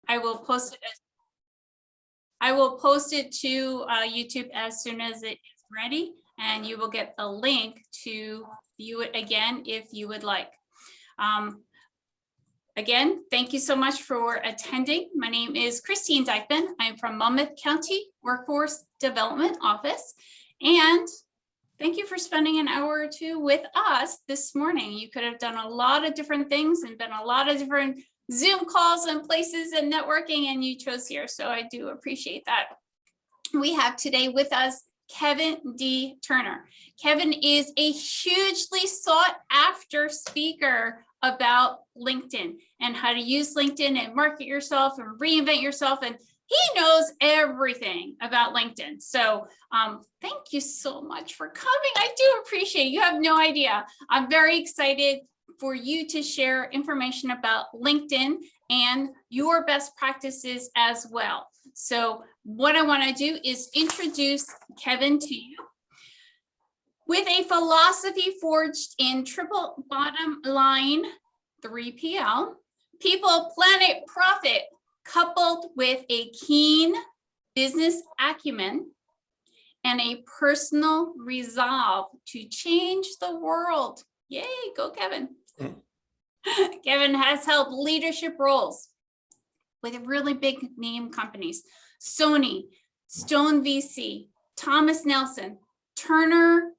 I will post it. I will post it to YouTube as soon as it is ready, and you will get the link to view it again if you would like. Again, thank you so much for attending. My name is Christine Dyckman. I'm from Monmouth County Workforce Development Office, and thank you for spending an hour or two with us this morning. You could have done a lot of different things and been a lot of different Zoom calls and places and networking, and you chose here. So I do appreciate that. We have today with us Kevin D. Turner. Kevin is a hugely sought after speaker about LinkedIn and how to use LinkedIn and market yourself and reinvent yourself. And he knows everything about LinkedIn. So thank you so much for coming. I do appreciate it. You have no idea. I'm very excited for you to share information about LinkedIn and your best practices as well. So what I want to do is introduce Kevin to you. With a philosophy forged in triple bottom line, 3PL, people, planet, profit, coupled with a keen business acumen and a personal resolve to change the world. Yay, go Kevin. Kevin has held leadership roles with really big name companies: SONY, Stone VC, Thomas Nelson, Turner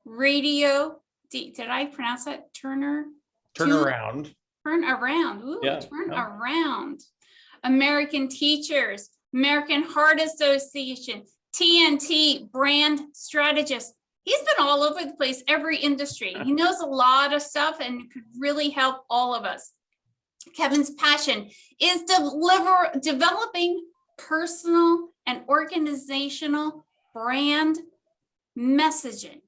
Radio. Did I pronounce that? TurneRRounD. TurneRRounD. Ooh, Yeah. TurneRRounD. American Teachers, American Heart Association, TNT Brand Strategist. He's been all over the place, every industry. He knows a lot of stuff and could really help all of us. Kevin's passion is developing personal and organizational brand messaging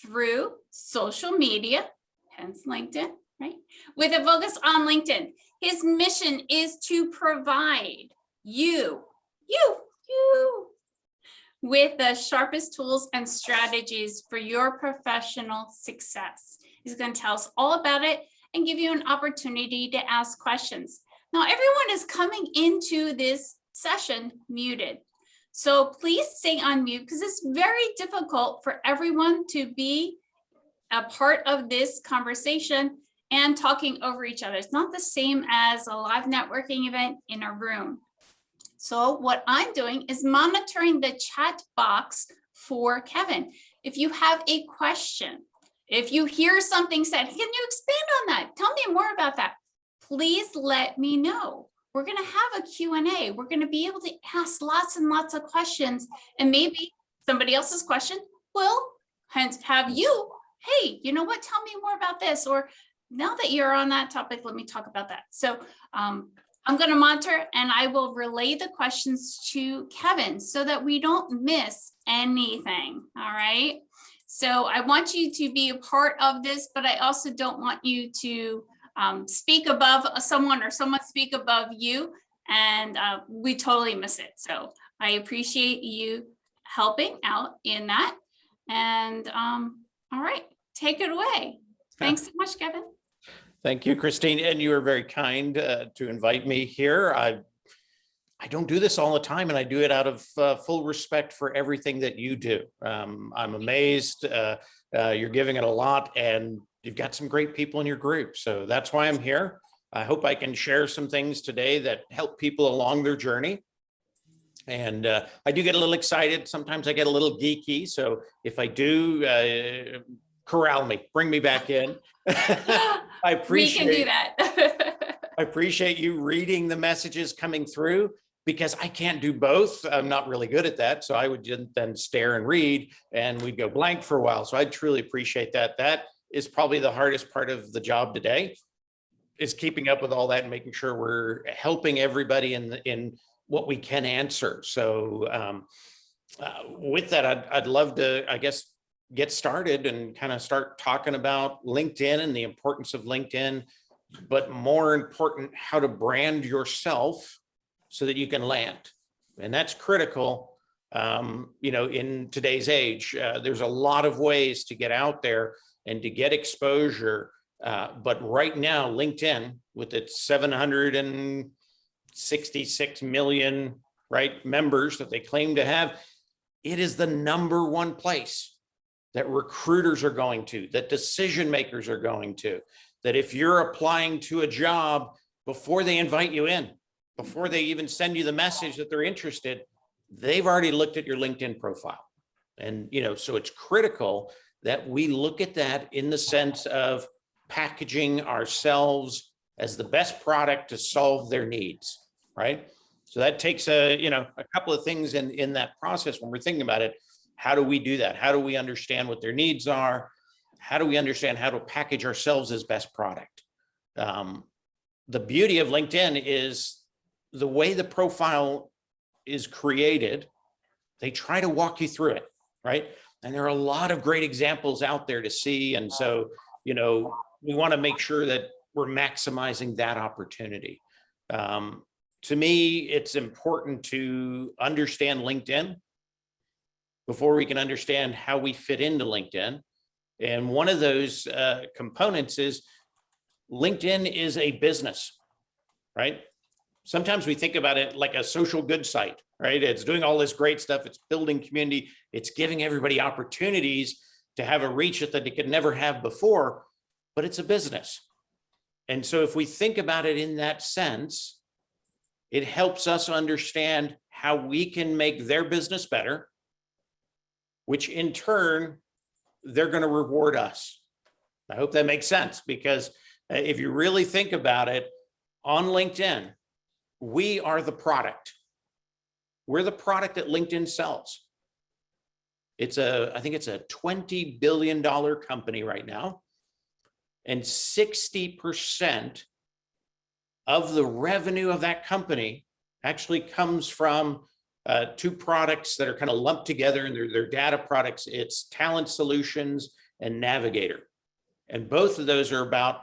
through social media, hence LinkedIn, right? With a focus on LinkedIn. His mission is to provide you with the sharpest tools and strategies for your professional success. He's going to tell us all about it and give you an opportunity to ask questions. Now, everyone is coming into this session muted. So please stay on mute because it's very difficult for everyone to be a part of this conversation and talking over each other. It's not the same as a live networking event in a room. So what I'm doing is monitoring the chat box for Kevin. If you have a question, if you hear something said, can you expand on that? Tell me more about that. Please let me know. We're going to have a Q&A. We're going to be able to ask lots and lots of questions, and maybe somebody else's question will have you, hey, you know what? Tell me more about this. Or now that you're on that topic, let me talk about that. So I'm going to monitor and I will relay the questions to Kevin so that we don't miss anything. All right. So I want you to be a part of this, but I also don't want you to speak above someone or someone speak above you, and we totally miss it. So I appreciate you helping out in that. And all right, take it away. Thanks so much, Kevin. Thank you, Christine. And you were very kind to invite me here. I don't do this all the time, and I do it out of full respect for everything that you do. I'm amazed. You're giving it a lot, and you've got some great people in your group. So that's why I'm here. I hope I can share some things today that help people along their journey. And I do get a little excited. Sometimes I get a little geeky. So if I do, corral me, bring me back in. I appreciate, we can do that. I appreciate you reading the messages coming through, because I can't do both. I'm not really good at that. So I would then stare and read, and we'd go blank for a while. So I truly appreciate that. That is probably the hardest part of the job today, is keeping up with all that and making sure we're helping everybody in what we can answer. So with that, I'd love to, I guess, get started and kind of start talking about LinkedIn and the importance of LinkedIn, but more important, how to brand yourself so that you can land. And that's critical, you know, in today's age. There's a lot of ways to get out there and to get exposure. But right now, LinkedIn, with its 760 66 million, right, members that they claim to have. It is the number one place that recruiters are going to, that decision makers are going to, that if you're applying to a job, before they invite you in, before they even send you the message that they're interested, they've already looked at your LinkedIn profile. And, so it's critical that we look at that in the sense of packaging ourselves as the best product to solve their needs, right? So that takes a couple of things in that process when we're thinking about it. How do we do that? How do we understand what their needs are? How do we understand how to package ourselves as best product? The beauty of LinkedIn is the way the profile is created. They try to walk you through it, right? And there are a lot of great examples out there to see. And so, we want to make sure that we're maximizing that opportunity. To me, it's important to understand LinkedIn before we can understand how we fit into LinkedIn. And one of those components is LinkedIn is a business, right? Sometimes we think about it like a social good site, right? It's doing all this great stuff. It's building community. It's giving everybody opportunities to have a reach that they could never have before, but it's a business. And so if we think about it in that sense, it helps us understand how we can make their business better, which in turn, they're going to reward us. I hope that makes sense, because if you really think about it, on LinkedIn, we are the product. We're the product that LinkedIn sells. I think it's a $20 billion company right now. And 60% of the revenue of that company actually comes from two products that are kind of lumped together, and they're data products. It's Talent Solutions and Navigator. And both of those are about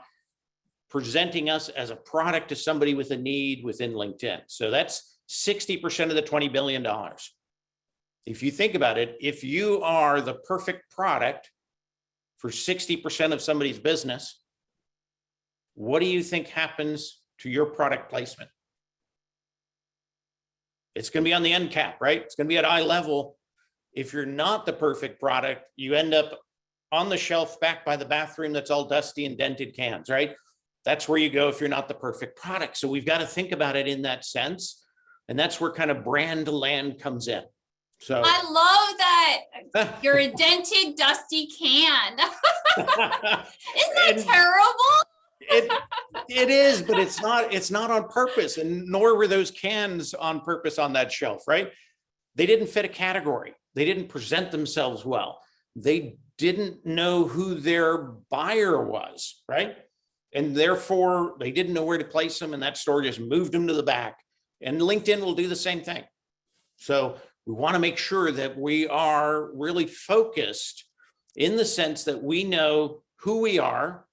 presenting us as a product to somebody with a need within LinkedIn. So that's 60% of the $20 billion. If you think about it, if you are the perfect product for 60% of somebody's business, what do you think happens to your product placement? It's going to be on the end cap, right? It's going to be at eye level. If you're not the perfect product, you end up on the shelf back by the bathroom that's all dusty and dented cans, right? That's where you go if you're not the perfect product. So we've got to think about it in that sense. And that's where kind of brand land comes in. So I love that you're a dented, dusty can. Isn't that terrible? It is, but it's not on purpose, and nor were those cans on purpose on that shelf, right? They didn't fit a category. They didn't present themselves well. They didn't know who their buyer was, right? And therefore they didn't know where to place them, and that store just moved them to the back. And LinkedIn will do the same thing. So we want to make sure that we are really focused in the sense that we know who we are,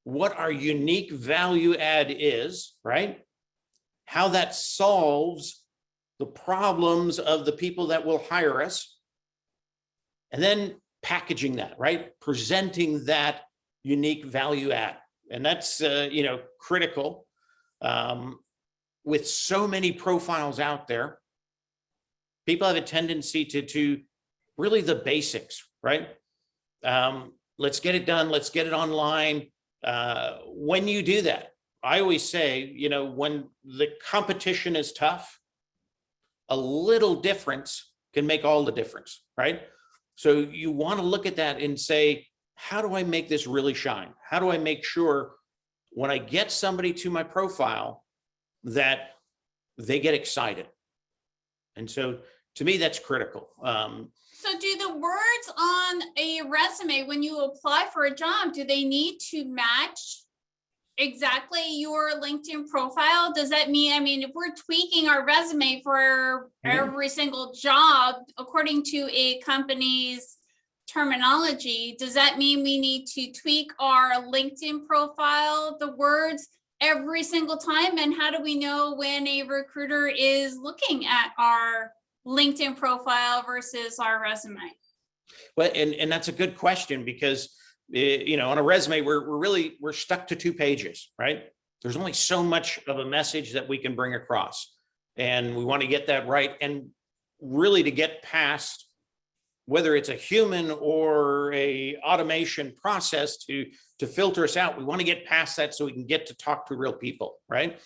what our unique value add is, right? How that solves the problems of the people that will hire us. And then packaging that, right? Presenting that unique value add. And that's, critical. With so many profiles out there, people have a tendency to really the basics, right? Let's get it done. Let's get it online. When you do that, I always say, when the competition is tough, a little difference can make all the difference, right? So you want to look at that and say, how do I make this really shine? How do I make sure when I get somebody to my profile that they get excited? And so to me, that's critical. So do the words on a resume, when you apply for a job, do they need to match exactly your LinkedIn profile? Does that mean, if we're tweaking our resume for every single job according to a company's terminology, does that mean we need to tweak our LinkedIn profile, the words, every single time? And how do we know when a recruiter is looking at our LinkedIn profile versus our resume? Well, and that's a good question, because on a resume, we're stuck to 2 pages, right? There's only so much of a message that we can bring across. And we want to get that right. And really to get past, whether it's a human or a automation process to filter us out, we want to get past that so we can get to talk to real people, right?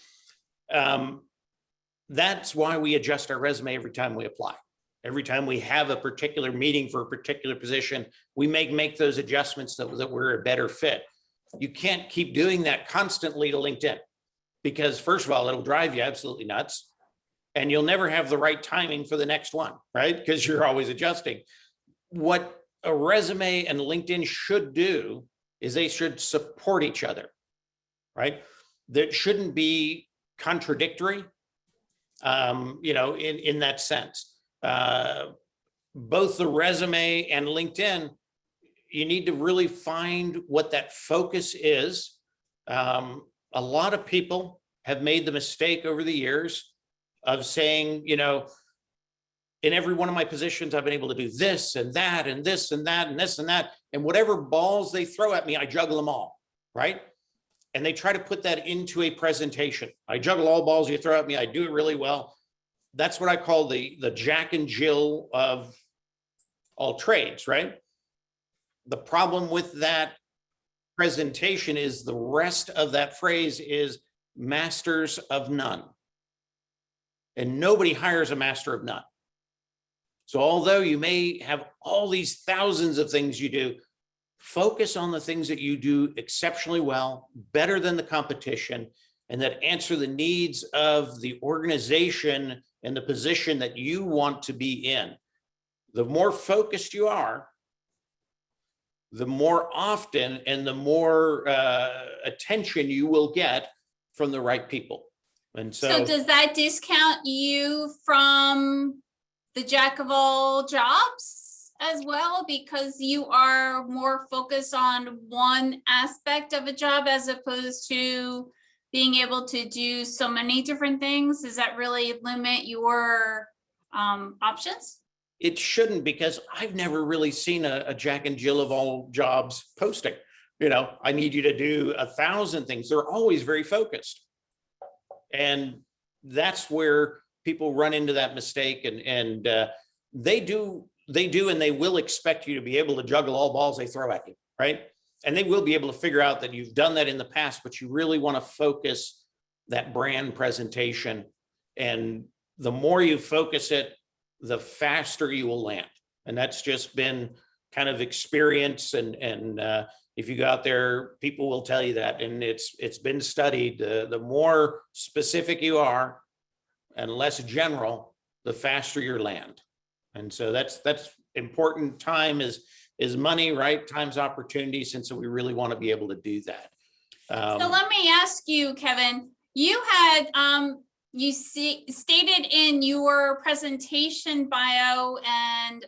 That's why we adjust our resume every time we apply. Every time we have a particular meeting for a particular position, we make those adjustments that we're a better fit. You can't keep doing that constantly to LinkedIn because, first of all, it'll drive you absolutely nuts. And you'll never have the right timing for the next one, right? Because you're always adjusting. What a resume and LinkedIn should do is they should support each other, right? That shouldn't be contradictory, in that sense. Both the resume and LinkedIn, you need to really find what that focus is. A lot of people have made the mistake over the years of saying, in every one of my positions, I've been able to do this and that and this and that and this and that. And whatever balls they throw at me, I juggle them all, right? And they try to put that into a presentation. I juggle all balls you throw at me. I do it really well. That's what I call the Jack and Jill of all trades, right? The problem with that presentation is the rest of that phrase is masters of none. And nobody hires a master of none. So although you may have all these thousands of things you do, focus on the things that you do exceptionally well, better than the competition, and that answer the needs of the organization and the position that you want to be in. The more focused you are, the more often and the more attention you will get from the right people. And So does that discount you from the jack of all jobs as well, because you are more focused on one aspect of a job as opposed to being able to do so many different things? Does that really limit your options? It shouldn't, because I've never really seen a Jack and Jill of all jobs posting. I need you to do 1,000 things. They're always very focused. And that's where people run into that mistake, and they do, and they will expect you to be able to juggle all balls they throw at you, right? And they will be able to figure out that you've done that in the past, but you really want to focus that brand presentation. And the more you focus it, the faster you will land. And that's just been kind of experience. And if you go out there, people will tell you that. And it's been studied. The more specific you are and less general, the faster you land. And so that's important. Time is money, right? Time's opportunities. And so we really want to be able to do that. So let me ask you, Kevin, you had, stated in your presentation bio and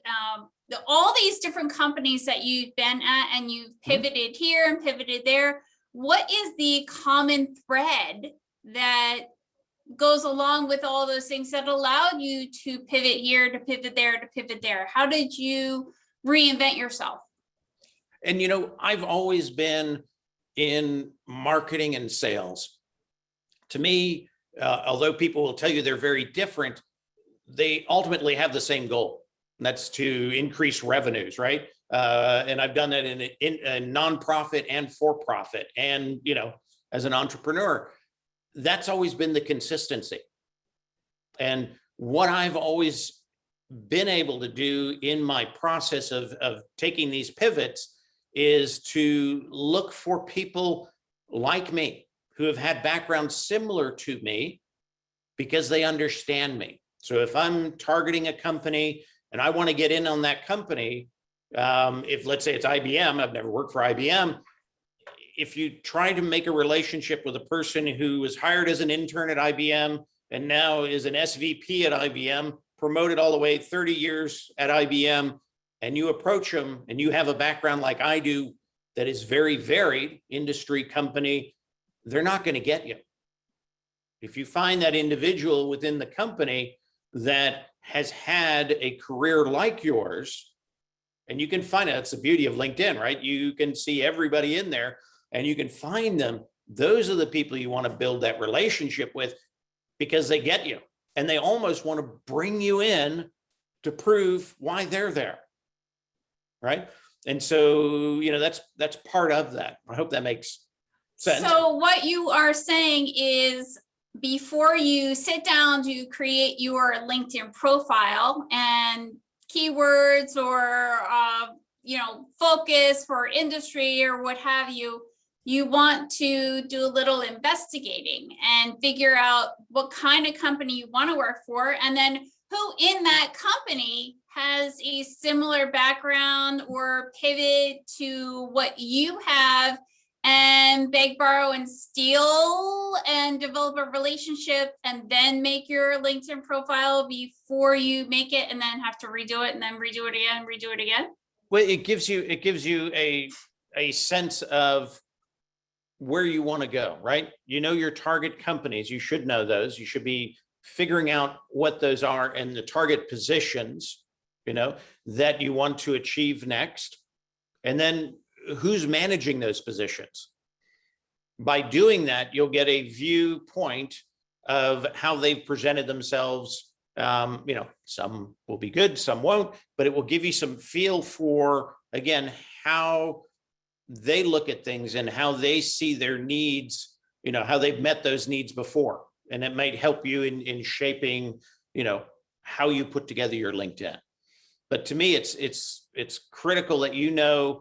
all these different companies that you've been at, and you've pivoted here and pivoted there. What is the common thread that goes along with all those things that allowed you to pivot here, to pivot there, to pivot there? How did you reinvent yourself? And, I've always been in marketing and sales. To me, although people will tell you they're very different, they ultimately have the same goal. And that's to increase revenues, right? And I've done that in a nonprofit and for-profit, and as an entrepreneur. That's always been the consistency. And what I've always been able to do in my process of taking these pivots is to look for people like me who have had backgrounds similar to me, because they understand me. So if I'm targeting a company and I want to get in on that company, if let's say it's IBM, I've never worked for IBM. If you try to make a relationship with a person who was hired as an intern at IBM and now is an SVP at IBM, promoted all the way 30 years at IBM, and you approach them and you have a background like I do that is very varied, industry, company, they're not going to get you. If you find that individual within the company that has had a career like yours, and you can find out, it's the beauty of LinkedIn, right? You can see everybody in there and you can find them. those are the people you want to build that relationship with, because they get you and they almost want to bring you in to prove why they're there. Right. And so, that's part of that. I hope that makes sense. So what you are saying is, before you sit down to create your LinkedIn profile and keywords or, focus for industry or what have you, you want to do a little investigating and figure out what kind of company you want to work for, and then who in that company has a similar background or pivot to what you have, and beg, borrow, and steal and develop a relationship, and then make your LinkedIn profile before you make it, and then have to redo it and then redo it again. Well, it gives you a sense of where you want to go, right? Your target companies, you should know those. You should be figuring out what those are and the target positions, that you want to achieve next. And then who's managing those positions. By doing that, you'll get a viewpoint of how they've presented themselves. Some will be good, some won't, but it will give you some feel for, again, how they look at things and how they see their needs, how they've met those needs before. And it might help you in shaping, how you put together your LinkedIn. But to me, it's critical that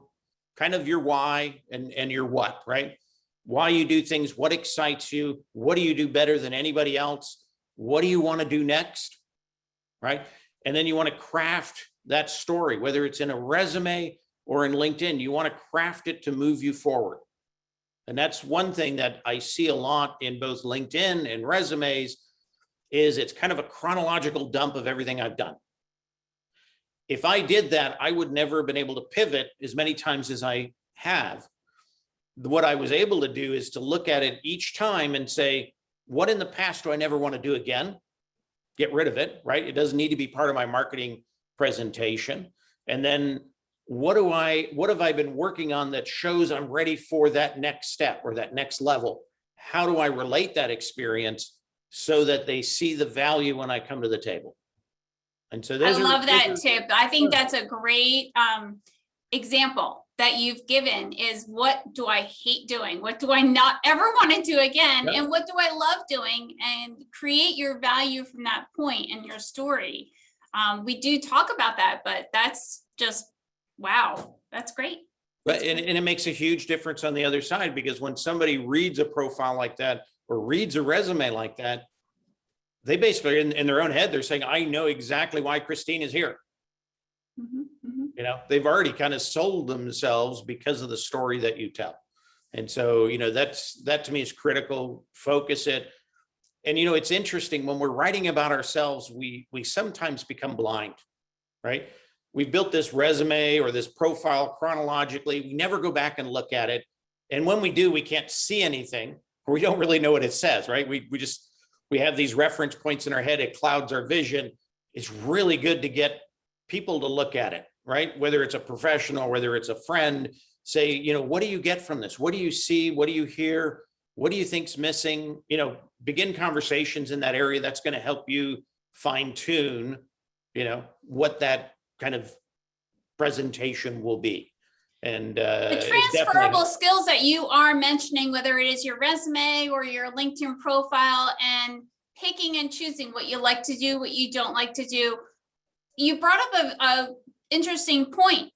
kind of your why and your what, right? Why you do things, what excites you, what do you do better than anybody else? What do you want to do next, right? And then you want to craft that story, whether it's in a resume or in LinkedIn, you want to craft it to move you forward. And that's one thing that I see a lot in both LinkedIn and resumes, is it's kind of a chronological dump of everything I've done. If I did that, I would never have been able to pivot as many times as I have. What I was able to do is to look at it each time and say, what in the past do I never want to do again? Get rid of it, right? It doesn't need to be part of my marketing presentation. And then what have I been working on that shows I'm ready for that next step or that next level? How do I relate that experience so that they see the value when I come to the table? And so I love that tip. I think that's a great example that you've given, is what do I hate doing? What do I not ever want to do again? Yep. And what do I love doing? And create your value from that point in your story. We do talk about that, but that's just, wow, that's great. But and it makes a huge difference on the other side, because when somebody reads a profile like that or reads a resume like that, they basically, in their own head, they're saying, I know exactly why Christine is here. Mm-hmm, mm-hmm. They've already kind of sold themselves because of the story that you tell. And so, that to me is critical. Focus it. And, it's interesting, when we're writing about ourselves, we sometimes become blind, right? We've built this resume or this profile chronologically. We never go back and look at it. And when we do, we can't see anything, or we don't really know what it says, right? We have these reference points in our head. It clouds our vision. It's really good to get people to look at it, right? Whether it's a professional, whether it's a friend, say, what do you get from this? What do you see? What do you hear? What do you think's missing? Begin conversations in that area. That's going to help you fine tune, what that kind of presentation will be. And the transferable skills that you are mentioning, whether it is your resume or your LinkedIn profile, and picking and choosing what you like to do, what you don't like to do. You brought up a interesting point.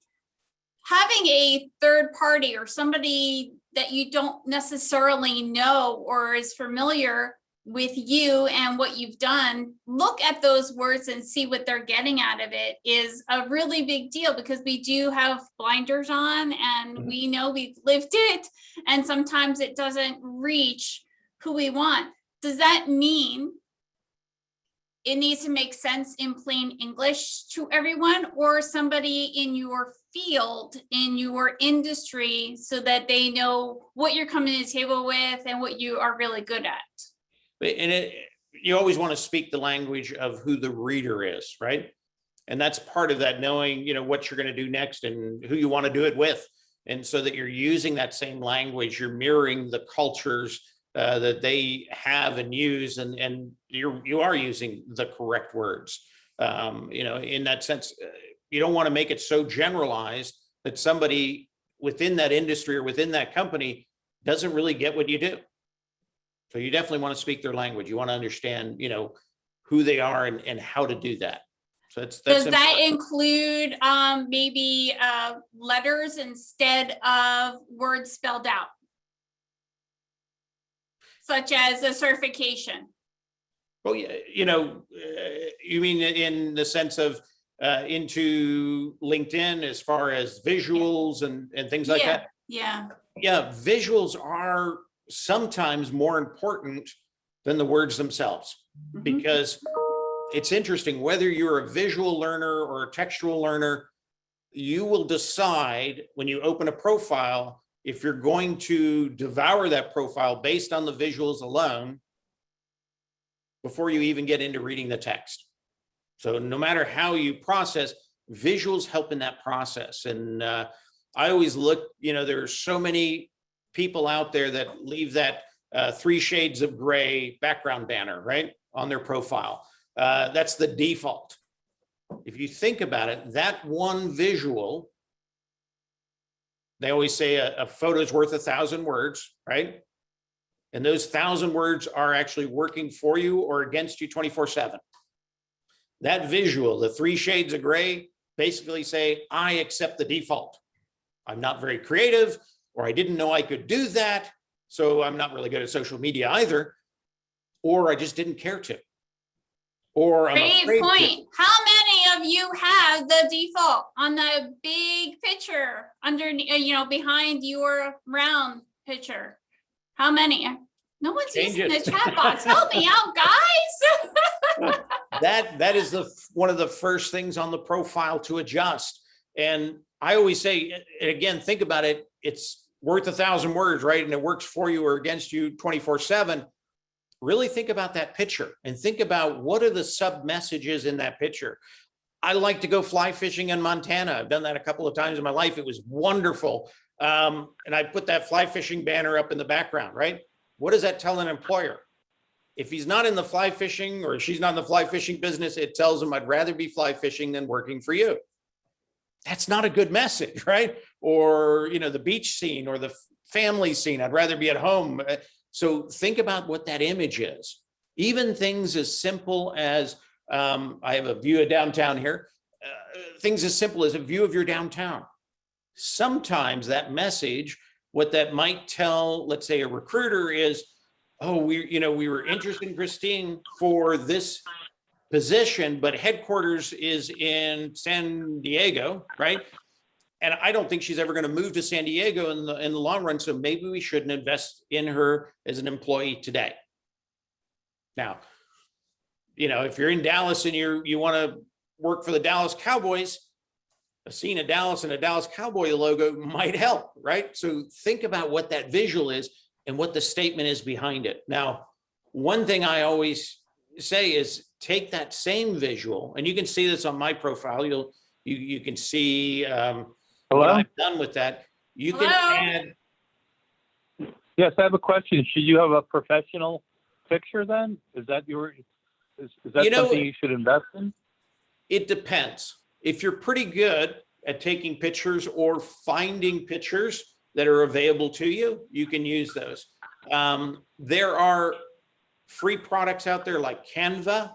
Having a third party or somebody that you don't necessarily know or is familiar with you and what you've done, look at those words and see what they're getting out of it, is a really big deal, because we do have blinders on and we know we've lived it, and sometimes it doesn't reach who we want. Does that mean it needs to make sense in plain English to everyone, or somebody in your field, in your industry, so that they know what you're coming to the table with and what you are really good at? And you always want to speak the language of who the reader is, right? And that's part of that, knowing, what you're going to do next and who you want to do it with. And so that you're using that same language, you're mirroring the cultures that they have and use, and you are using the correct words. In that sense, you don't want to make it so generalized that somebody within that industry or within that company doesn't really get what you do. So you definitely want to speak their language. You want to understand, who they are and how to do that. So that's does that include maybe letters instead of words spelled out, such as a certification? Well, yeah, you mean in the sense of into LinkedIn as far as visuals and things like that? Yeah. Yeah, visuals are sometimes more important than the words themselves, because it's interesting, whether you're a visual learner or a textual learner, you will decide when you open a profile if you're going to devour that profile based on the visuals alone before you even get into reading the text. So no matter how you process, visuals help in that process. And I always look, there are so many people out there that leave that 3 shades of gray background banner, right, on their profile. That's the default. If you think about it, that one visual, they always say a photo is worth 1,000 words, right? And those 1,000 words are actually working for you or against you 24/7. That visual, the 3 shades of gray, basically say, I accept the default. I'm not very creative, or I didn't know I could do that, so I'm not really good at social media either, or I just didn't care to. Or I'm Great afraid point. to. How many of you have the default on the big picture underneath, behind your round picture? How many? No one's Change using it. the chat box. Help me out, guys. That is one of the first things on the profile to adjust. And I always say, and again, think about it. It's worth 1,000 words, right? And it works for you or against you 24/7. Really think about that picture and think about what are the sub messages in that picture. I like to go fly fishing in Montana. I've done that a couple of times in my life. It was wonderful. And I put that fly fishing banner up in the background, right? What does that tell an employer? If he's not in the fly fishing or she's not in the fly fishing business, it tells him I'd rather be fly fishing than working for you. That's not a good message, right? Or, the beach scene or the family scene, I'd rather be at home. So think about what that image is. Even things as simple as, I have a view of downtown here, things as simple as a view of your downtown. Sometimes that message, what that might tell, let's say a recruiter is, oh, we were interested in Christine for this position, but headquarters is in San Diego, right? And I don't think she's ever going to move to San Diego in the long run. So maybe we shouldn't invest in her as an employee today. Now, if you're in Dallas and you want to work for the Dallas Cowboys, seeing a Dallas and a Dallas Cowboy logo might help, right? So think about what that visual is and what the statement is behind it. Now, one thing I always say is take that same visual, and you can see this on my profile. You can see what I've done with that. You can add. Yes, I have a question. Should you have a professional picture then? Is that something you should invest in? It depends. If you're pretty good at taking pictures or finding pictures that are available to you, you can use those. There are free products out there like Canva,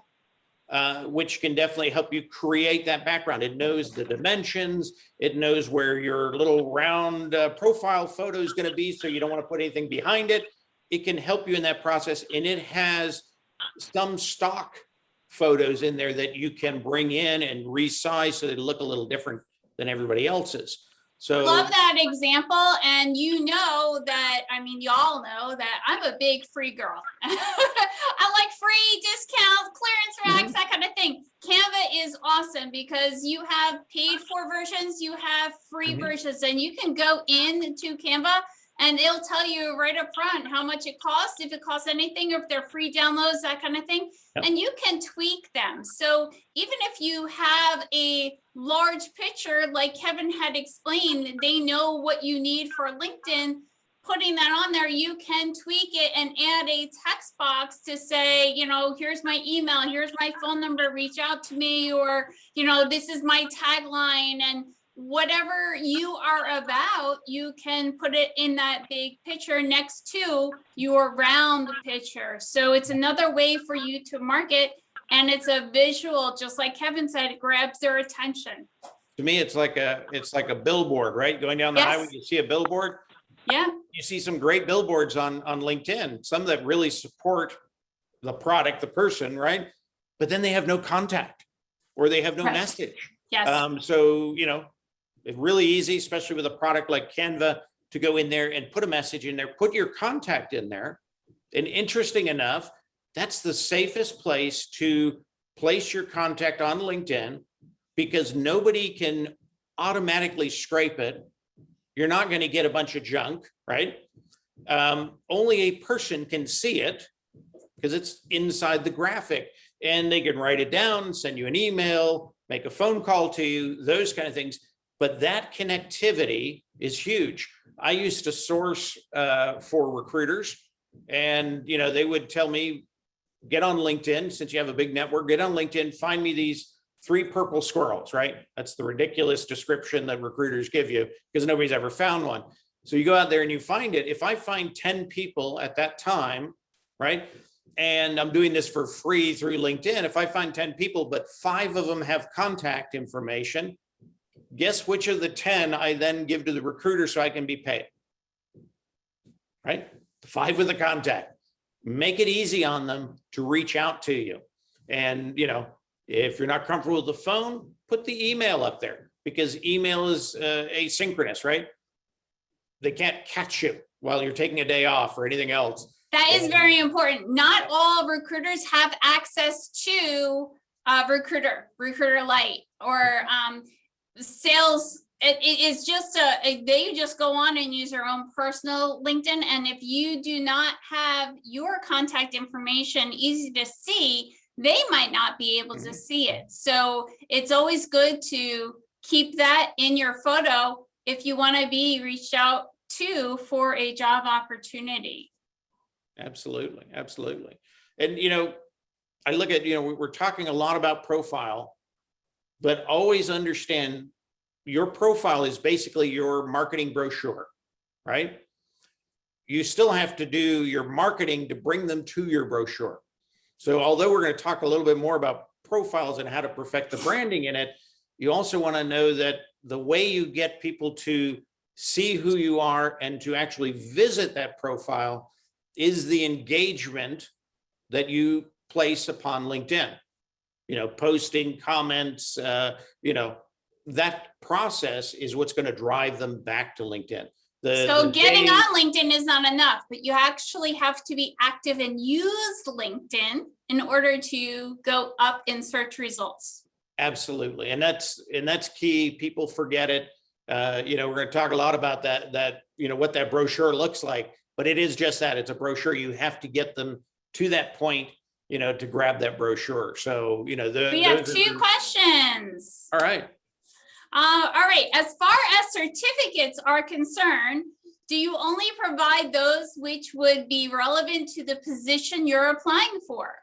which can definitely help you create that background. It knows the dimensions. It knows where your little round profile photo is going to be, so you don't want to put anything behind it. It can help you in that process, and it has some stock photos in there that you can bring in and resize so they look a little different than everybody else's. So love that example. And y'all know that I'm a big free girl. I like free discounts, clearance racks, that kind of thing. Canva is awesome because you have paid for versions, you have free versions, and you can go into Canva and it'll tell you right up front how much it costs, if it costs anything, or if they're free downloads, that kind of thing. Yep. And you can tweak them. So even if you have a large picture, like Kevin had explained, they know what you need for LinkedIn. Putting that on there, you can tweak it and add a text box to say, you know, here's my email, here's my phone number, reach out to me, or, you know, this is my tagline, and whatever you are about, you can put it in that big picture next to your round picture. So it's another way for you to market, and it's a visual, just like Kevin said, it grabs their attention. To me, it's like a billboard, right? Going down the Yes. highway, you see a billboard. Yeah. You see some great billboards on LinkedIn, some that really support the product, the person, right? But then they have no contact, or they have no Right. message. Yes. So, you know, it's really easy, especially with a product like Canva, to go in there and put a message in there, put your contact in there. And interesting enough, that's the safest place to place your contact on LinkedIn, because nobody can automatically scrape it. You're not going to get a bunch of junk, right? Only a person can see it because it's inside the graphic, and they can write it down, send you an email, make a phone call to you, those kind of things. But that connectivity is huge. I used to source for recruiters, and you know, they would tell me, get on LinkedIn, since you have a big network, get on LinkedIn, find me these 3 purple squirrels, right? That's the ridiculous description that recruiters give you, because nobody's ever found one. So you go out there and you find it. If I find 10 people at that time, right? And I'm doing this for free through LinkedIn. If I find 10 people, but 5 of them have contact information, guess which of the 10 I then give to the recruiter so I can be paid, right? The 5 with the contact. Make it easy on them to reach out to you. And, you know, if you're not comfortable with the phone, put the email up there, because email is asynchronous, right? They can't catch you while you're taking a day off or anything else. That is very important. Not all recruiters have access to Recruiter Lite, or sales. It is just they just go on and use their own personal LinkedIn. And if you do not have your contact information easy to see, they might not be able to see it. So it's always good to keep that in your photo if you want to be reached out to for a job opportunity. Absolutely. Absolutely. And, you know, I look at, you know, we're talking a lot about profile, but always understand your profile is basically your marketing brochure, right? You still have to do your marketing to bring them to your brochure. So although we're going to talk a little bit more about profiles and how to perfect the branding in it, you also want to know that the way you get people to see who you are and to actually visit that profile is the engagement that you place upon LinkedIn. You know, posting comments, you know, that process is what's going to drive them back to LinkedIn. So getting on LinkedIn is not enough, but you actually have to be active and use LinkedIn in order to go up in search results. Absolutely. And that's key. People forget it. You know, we're going to talk a lot about that, you know, what that brochure looks like, but it is just that. It's a brochure. You have to get them to that point, you know, to grab that brochure. So, you know, we have 2 questions. All right. All right. As far as certificates are concerned, do you only provide those which would be relevant to the position you're applying for?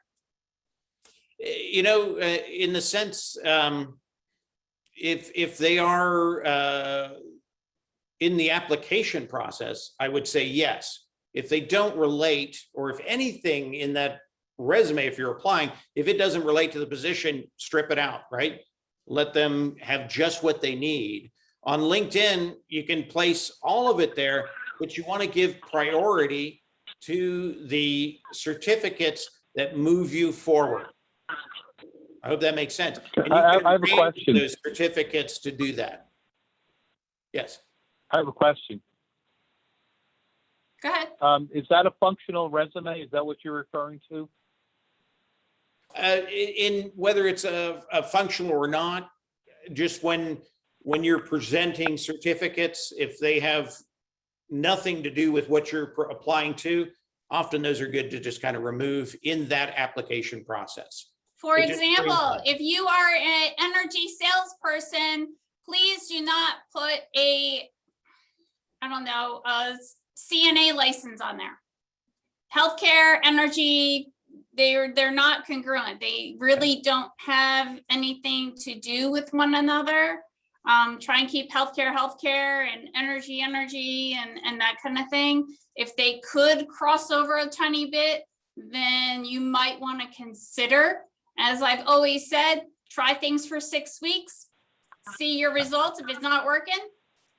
You know, in the sense, if they are in the application process, I would say yes. If they don't relate, or if anything in that resume, if you're applying, if it doesn't relate to the position, strip it out, right? Let them have just what they need. On LinkedIn, you can place all of it there, but you want to give priority to the certificates that move you forward. I hope that makes sense. And I have a question. Those certificates to do that. Yes. I have a question. Go ahead. Is that a functional resume? Is that what you're referring to? In whether it's a functional or not, just when you're presenting certificates, if they have nothing to do with what you're applying to, often those are good to just kind of remove in that application process. For It just example, streamlines. if you are an energy salesperson, please do not put a CNA license on there. Healthcare, energy, they're not congruent. They really don't have anything to do with one another. Try and keep healthcare and energy and that kind of thing. If they could cross over a tiny bit, then you might want to consider, as I've always said, try things for 6 weeks, see your results. If it's not working,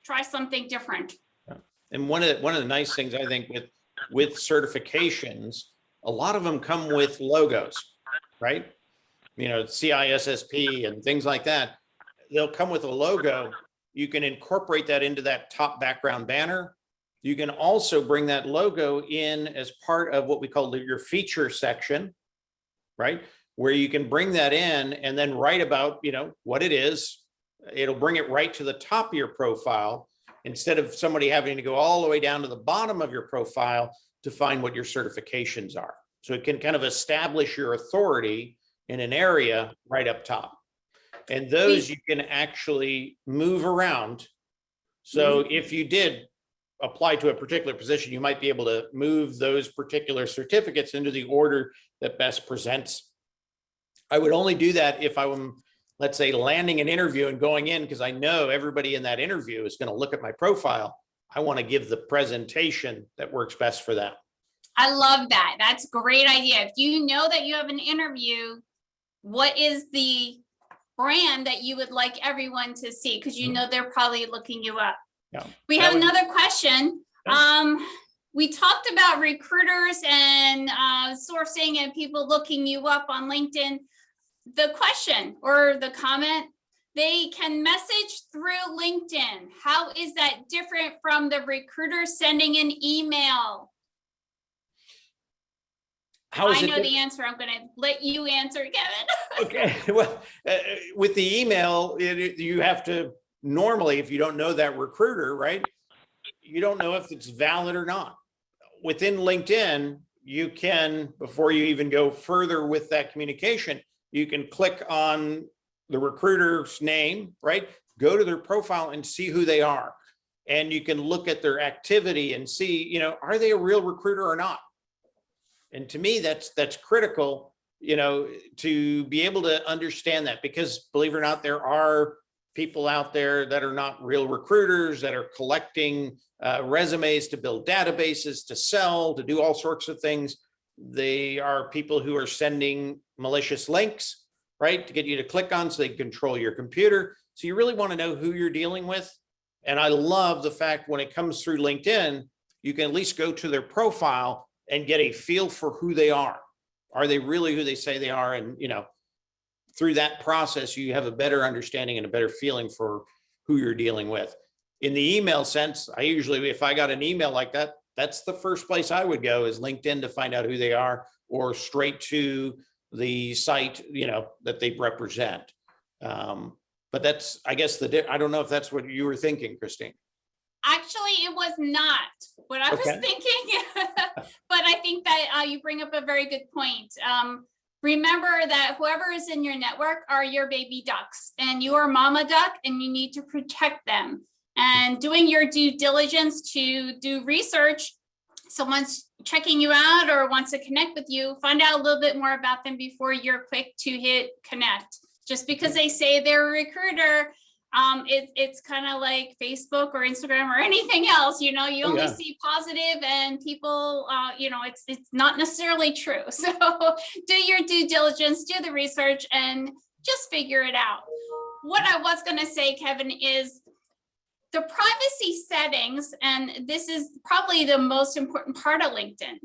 try something different. And one of the nice things I think with certifications, a lot of them come with logos, right? You know, CISSP and things like that. They'll come with a logo. You can incorporate that into that top background banner. You can also bring that logo in as part of what we call your feature section, right? Where you can bring that in and then write about, you know, what it is. It'll bring it right to the top of your profile instead of somebody having to go all the way down to the bottom of your profile to find what your certifications are. So it can kind of establish your authority in an area right up top. And those you can actually move around. So if you did apply to a particular position, you might be able to move those particular certificates into the order that best presents. I would only do that if I'm, let's say, landing an interview and going in, because I know everybody in that interview is going to look at my profile. I want to give the presentation that works best for them. I love that. That's a great idea. If you know that you have an interview, what is the brand that you would like everyone to see? Because you know they're probably looking you up. Yeah. We have another question. We talked about recruiters and sourcing and people looking you up on LinkedIn. The question or the comment, they can message through LinkedIn. How is that different from the recruiter sending an email? I know the answer. I'm going to let you answer, Kevin. Okay. Well, with the email, you have to normally, if you don't know that recruiter, right, you don't know if it's valid or not. Within LinkedIn, you can, before you even go further with that communication, you can click on the recruiter's name, right? Go to their profile and see who they are. And you can look at their activity and see, you know, are they a real recruiter or not? And to me, that's critical, you know, to be able to understand that, because believe it or not, there are people out there that are not real recruiters, that are collecting resumes to build databases, to sell, to do all sorts of things. They are people who are sending malicious links, right, to get you to click on so they can control your computer. So you really want to know who you're dealing with. And I love the fact when it comes through LinkedIn, you can at least go to their profile and get a feel for who they are. Are they really who they say they are? And, you know, through that process, you have a better understanding and a better feeling for who you're dealing with. In the email sense, I usually, if I got an email like that, that's the first place I would go, is LinkedIn, to find out who they are, or straight to the site, you know, that they represent. But that's, I guess, I don't know if that's what you were thinking, Christine. Actually, it was not what I was thinking, but I think that you bring up a very good point. Remember that whoever is in your network are your baby ducks, and you are mama duck, and you need to protect them. And doing your due diligence to do research, someone's checking you out or wants to connect with you, find out a little bit more about them before you're quick to hit connect. Just because they say they're a recruiter, it's kind of like Facebook or Instagram or anything else. You know, you only see positive, and people, you know, it's not necessarily true. So do your due diligence, do the research, and just figure it out. What I was going to say, Kevin, is the privacy settings, and this is probably the most important part of LinkedIn.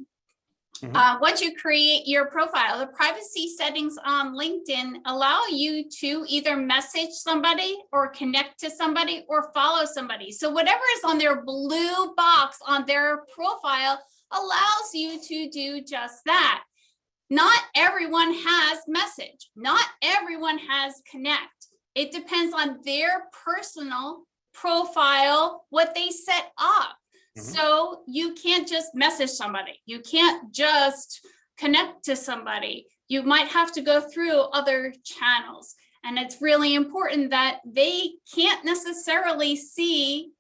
Once you create your profile, the privacy settings on LinkedIn allow you to either message somebody or connect to somebody or follow somebody. So whatever is on their blue box on their profile allows you to do just that. Not everyone has message. Not everyone has connect. It depends on their personal profile, what they set up. So you can't just message somebody. You can't just connect to somebody. You might have to go through other channels. And it's really important that they can't necessarily see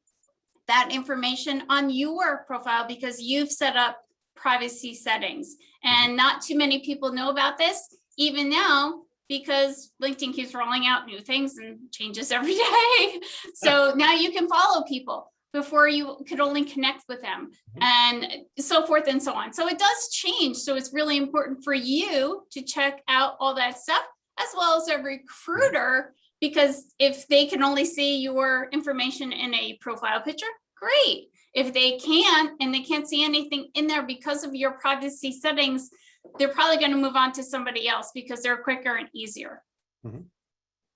that information on your profile because you've set up privacy settings. And not too many people know about this, even now, because LinkedIn keeps rolling out new things and changes every day. So now you can follow people. Before you could only connect with them and so forth and so on. So it does change. So it's really important for you to check out all that stuff, as well as a recruiter, because if they can only see your information in a profile picture, great. If they can't, and they can't see anything in there because of your privacy settings, they're probably going to move on to somebody else because they're quicker and easier.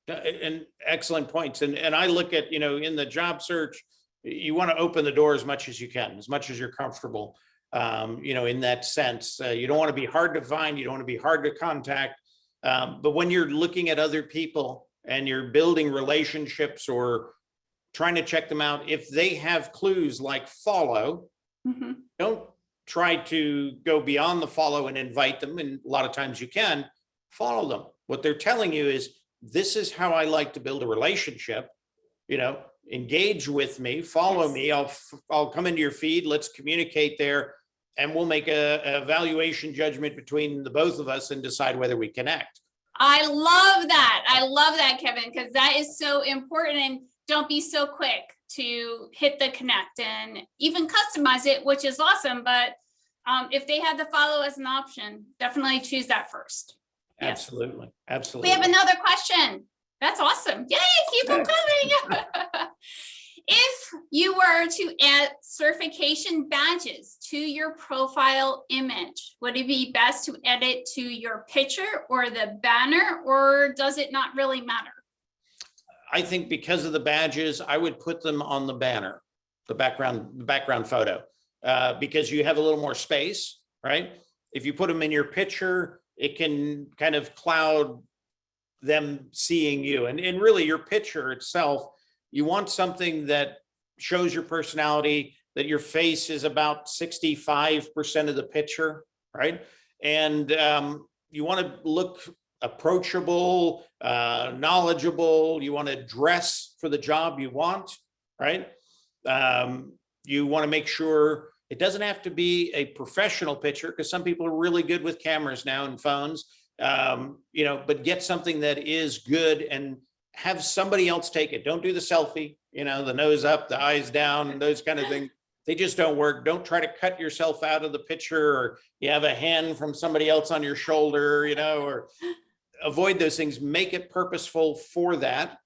And excellent points. And I look at, in the job search, you want to open the door as much as you can, as much as you're comfortable, in that sense. You don't want to be hard to find. You don't want to be hard to contact. But when you're looking at other people and you're building relationships or trying to check them out, if they have clues like follow, don't try to go beyond the follow and invite them. And a lot of times you can follow them. What they're telling you is, this is how I like to build a relationship, engage with me, follow me. I'll come into your feed. Let's communicate there, and we'll make a evaluation judgment between the both of us and decide whether we connect. I love that. I love that, Kevin, because that is so important. And don't be so quick to hit the connect and even customize it, which is awesome. But if they had the follow as an option, definitely choose that first. Absolutely. Yes. Absolutely. We have another question. That's awesome. Yay, keep them coming. If you were to add certification badges to your profile image, would it be best to add it to your picture or the banner, or does it not really matter? I think because of the badges, I would put them on the banner, the background photo, because you have a little more space, right? If you put them in your picture, it can kind of cloud them seeing you. And really your picture itself, you want something that shows your personality, that your face is about 65% of the picture, right? And you want to look approachable, knowledgeable. You want to dress for the job you want, right? You want to make sure it doesn't have to be a professional picture, because some people are really good with cameras now and phones, but get something that is good and have somebody else take it. Don't do the selfie, the nose up, the eyes down, and those kind of things. They just don't work. Don't try to cut yourself out of the picture, or you have a hand from somebody else on your shoulder, or avoid those things. Make it purposeful for that,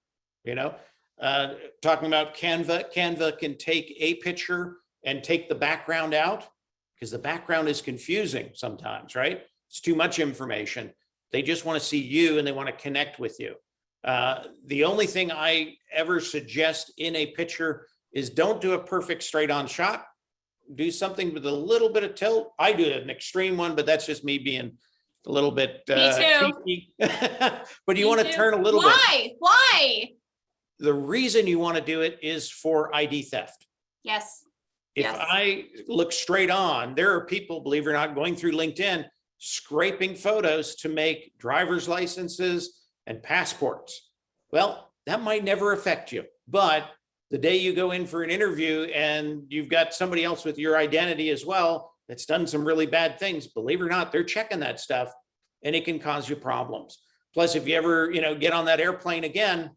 talking about Canva can take a picture and take the background out, because the background is confusing sometimes, right? It's too much information. They just want to see you and they want to connect with you. The only thing I ever suggest in a picture is don't do a perfect straight on shot. Do something with a little bit of tilt. I do an extreme one, but that's just me being a little bit cheeky. But you want to turn a little bit. Why? The reason you want to do it is for ID theft. Yes. If I look straight on, there are people, believe it or not, going through LinkedIn, scraping photos to make driver's licenses and passports. Well, that might never affect you, but the day you go in for an interview and you've got somebody else with your identity as well that's done some really bad things, believe it or not, they're checking that stuff, and it can cause you problems. Plus, if you ever, get on that airplane again,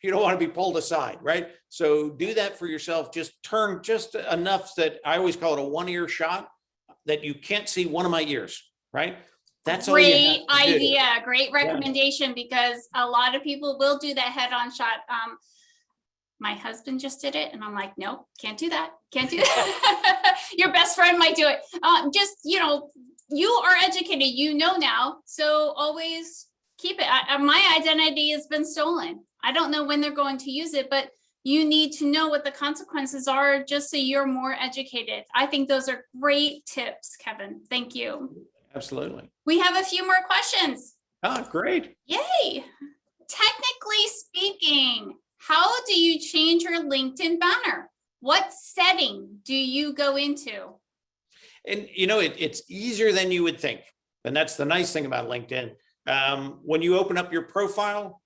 you don't want to be pulled aside, right? So do that for yourself. Just turn just enough that I always call it a one-ear shot, that you can't see one of my ears, right? That's great idea. Great recommendation, because a lot of people will do that head-on shot. My husband just did it, and I'm like, nope, can't do that. Can't do that. Your best friend might do it. You are educated, now, so always keep it. My identity has been stolen. I don't know when they're going to use it, but you need to know what the consequences are, just so you're more educated. I think those are great tips, Kevin. Thank you. Absolutely. We have a few more questions. Oh, great. Yay. Technically speaking, how do you change your LinkedIn banner? what setting do you go into? And it's easier than you would think. And that's the nice thing about LinkedIn. When you open up your profile,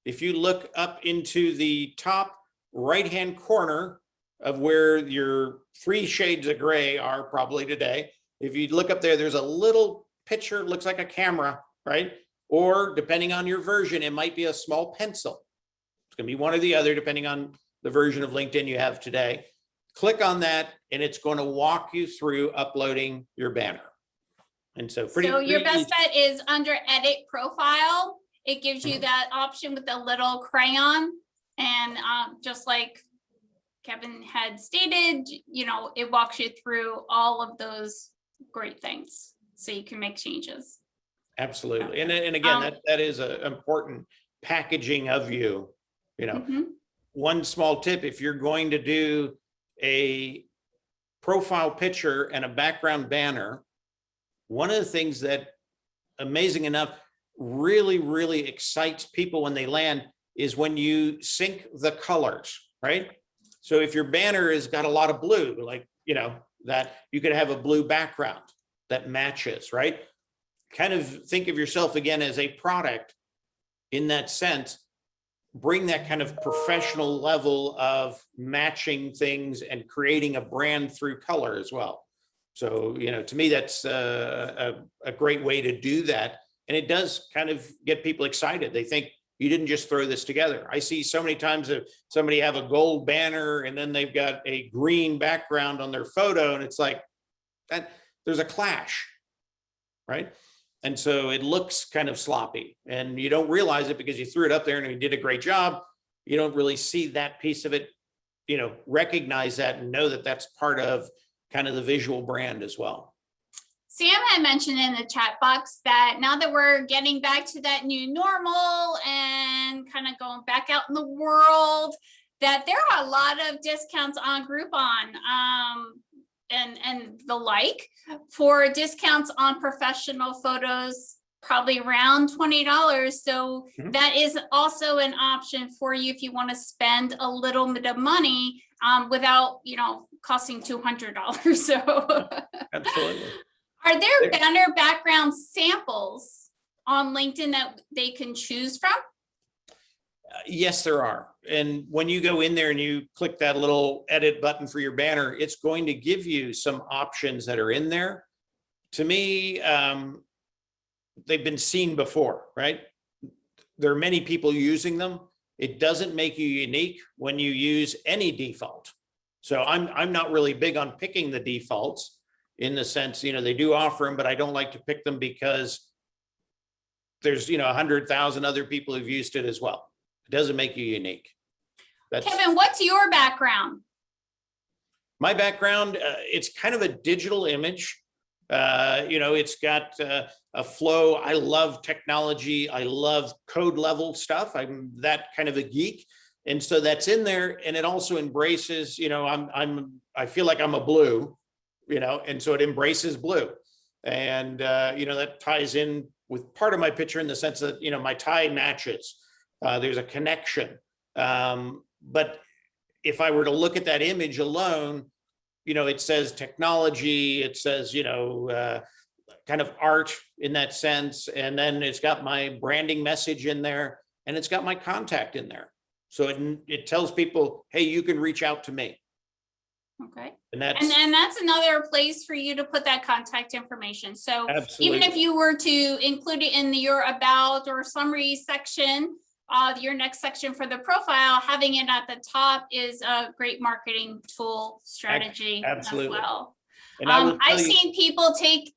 if you look up into the top right-hand corner of where your 3 shades of gray are probably today, if you look up there, there's a little picture, looks like a camera, right? Or depending on your version, it might be a small pencil. It's going to be one or the other, depending on the version of LinkedIn you have today. Click on that, and it's going to walk you through uploading your banner. And so your best bet is under edit profile. It gives you that option with the little crayon. And just like Kevin had stated, it walks you through all of those great things so you can make changes. Absolutely. And again, that is an important packaging of you. One small tip, if you're going to do a profile picture and a background banner, one of the things that, amazing enough, really, really excites people when they land is when you sync the colors, right? So if your banner has got a lot of blue, like, that you could have a blue background that matches, right? Kind of think of yourself again as a product in that sense. Bring that kind of professional level of matching things and creating a brand through color as well. So, to me, that's a great way to do that. And it does kind of get people excited. They think you didn't just throw this together. I see so many times that somebody have a gold banner and then they've got a green background on their photo. And it's like that there's a clash, right? And so it looks kind of sloppy and you don't realize it because you threw it up there and you did a great job. You don't really see that piece of it, recognize that and know that that's part of kind of the visual brand as well. Sam had mentioned in the chat box that now that we're getting back to that new normal and kind of going back out in the world, that there are a lot of discounts on Groupon and the like for discounts on professional photos, probably around $20. So that is also an option for you if you want to spend a little bit of money without, costing $200. So absolutely. Are there banner background samples on LinkedIn that they can choose from? Yes, there are. And when you go in there and you click that little edit button for your banner, it's going to give you some options that are in there. To me, they've been seen before, right? There are many people using them. It doesn't make you unique when you use any default. So I'm not really big on picking the defaults in the sense, they do offer them, but I don't like to pick them because there's, 100,000 other people who've used it as well. It doesn't make you unique. Kevin, what's your background? My background, it's kind of a digital image. It's got a flow. I love technology. I love code level stuff. I'm that kind of a geek. And so that's in there. And it also embraces, I feel like I'm a blue, and so it embraces blue. And, that ties in with part of my picture in the sense that, my tie matches. There's a connection. But if I were to look at that image alone, it says technology, it says, kind of art in that sense. And then it's got my branding message in there and it's got my contact in there. So it tells people, hey, you can reach out to me. Okay. And that's another place for you to put that contact information. So absolutely. Even if you were to include it in your about or summary section, your next section for the profile, having it at the top is a great marketing tool strategy absolutely. As well. And I've seen people take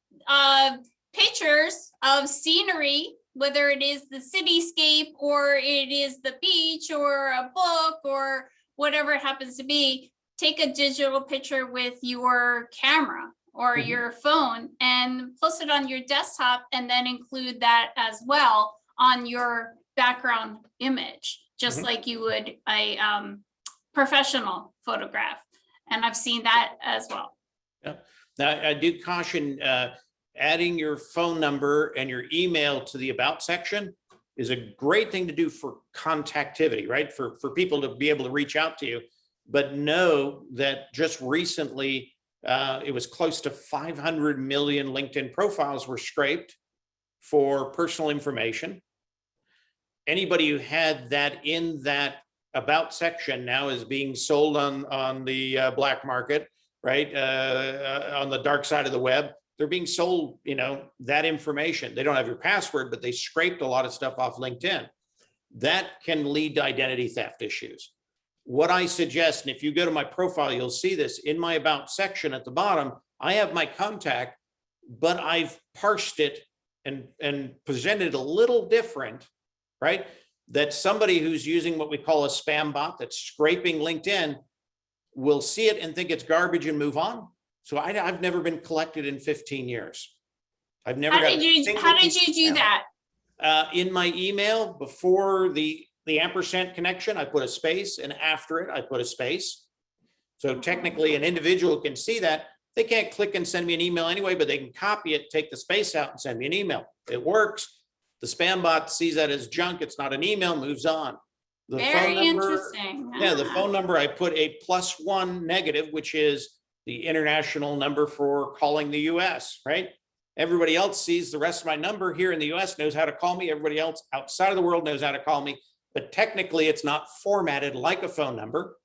pictures of scenery, whether it is the cityscape or it is the beach or a book or whatever it happens to be. Take a digital picture with your camera or your phone and post it on your desktop and then include that as well on your background image, just like you would a professional photograph. And I've seen that as well. Yeah. Now, I do caution adding your phone number and your email to the about section is a great thing to do for contactivity, right? For people to be able to reach out to you. but know that just recently, it was close to 500 million LinkedIn profiles were scraped for personal information. Anybody who had that in that about section now is being sold on the black market, right? On the dark side of the web. They're being sold, that information. They don't have your password, but they scraped a lot of stuff off LinkedIn. That can lead to identity theft issues. What I suggest, and if you go to my profile, you'll see this in my about section at the bottom, I have my contact, but I've parsed it and presented it a little different, right? That somebody who's using what we call a spam bot that's scraping LinkedIn will see it and think it's garbage and move on. So I've never been collected in 15 years. I've never. How did you do that? In my email, before the ampersand connection, I put a space, and after it, I put a space. So technically, an individual can see that. They can't click and send me an email anyway, but they can copy it, take the space out, and send me an email. It works. The spam bot sees that as junk. It's not an email, moves on. The Very phone number, interesting. yeah, the phone number, I put a +1 negative, which is the international number for calling the US, right? Everybody else sees the rest of my number here in the US, knows how to call me. Everybody else outside of the world knows how to call me, but technically it's not formatted like a phone number,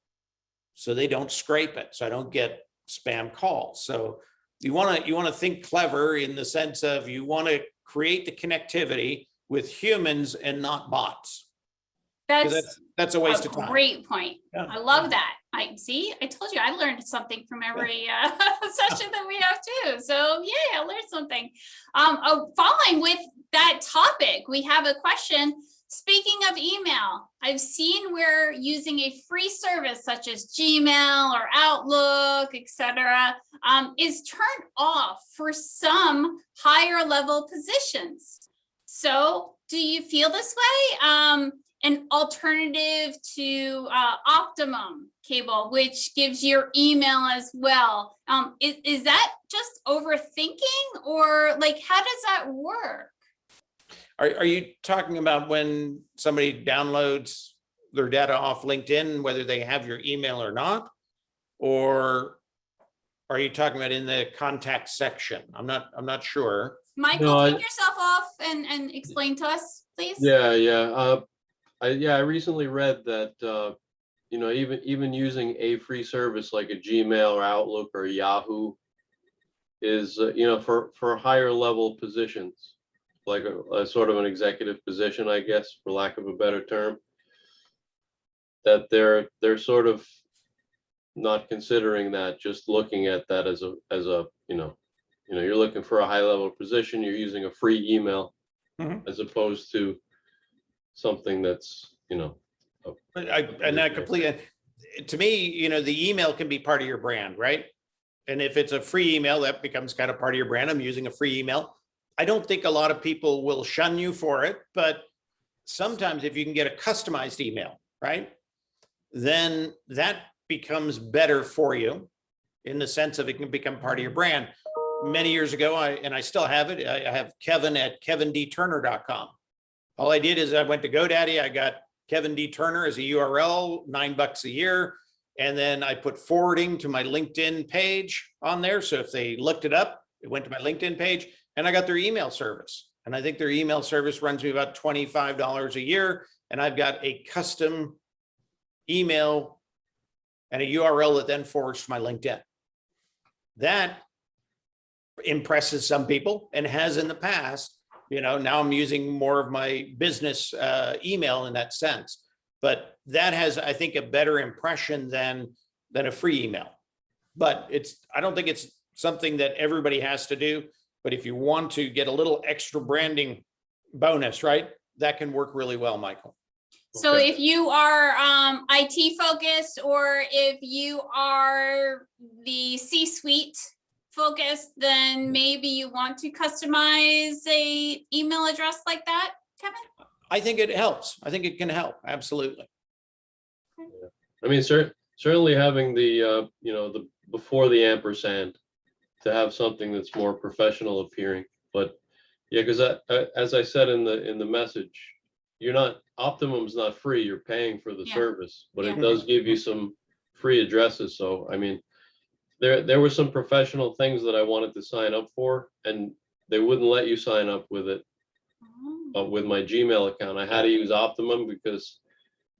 so they don't scrape it. So I don't get spam calls. So you want to think clever in the sense of you want to create the connectivity with humans and not bots. That's a waste of time. Great point. Yeah. I love that. I told you I learned something from every session that we have too. So yeah, I learned something. Following with that topic, we have a question. Speaking of email, I've seen we're using a free service such as Gmail or Outlook, etc., is turned off for some higher level positions. So do you feel this way? An alternative to Optimum cable, which gives your email as well. Is that just overthinking, or like, how does that work? Are you talking about when somebody downloads their data off LinkedIn, whether they have your email or not? Or are you talking about in the contact section? I'm not sure. Michael, take yourself off and explain to us, please. Yeah. I recently read that even using a free service like a Gmail or Outlook or Yahoo is for higher level positions, like a sort of an executive position, I guess, for lack of a better term, that they're sort of not considering that, just looking at that as a you're looking for a high level position, you're using a free email, as opposed to something that's I completely, to me, the email can be part of your brand, right? And if it's a free email, that becomes kind of part of your brand. I'm using a free email. I don't think a lot of people will shun you for it, but sometimes if you can get a customized email, right, then that becomes better for you in the sense of it can become part of your brand. Many years ago, I still have it. I have Kevin at KevinDTurner.com. All I did is I went to GoDaddy. I got Kevin D. Turner as a URL, $9 a year. And then I put forwarding to my LinkedIn page on there. So if they looked it up, it went to my LinkedIn page, and I got their email service. And I think their email service runs me about $25 a year. And I've got a custom email and a URL that then forwards to my LinkedIn. That impresses some people and has in the past. Now I'm using more of my business email in that sense, but that has, I think, a better impression than a free email. But I don't think it's something that everybody has to do. But if you want to get a little extra branding bonus, right, that can work really well, Michael. So if you are IT focused, or if you are the C-suite focused, then maybe you want to customize a email address like that, Kevin? I think it helps. I think it can help. Absolutely. Yeah. I mean, certainly having the the before the ampersand to have something that's more professional appearing. But yeah, because as I said in the message, Optimum's not free. You're paying for the service, but it does give you some free addresses. So, I mean, there were some professional things that I wanted to sign up for, and they wouldn't let you sign up with it with my Gmail account. I had to use Optimum because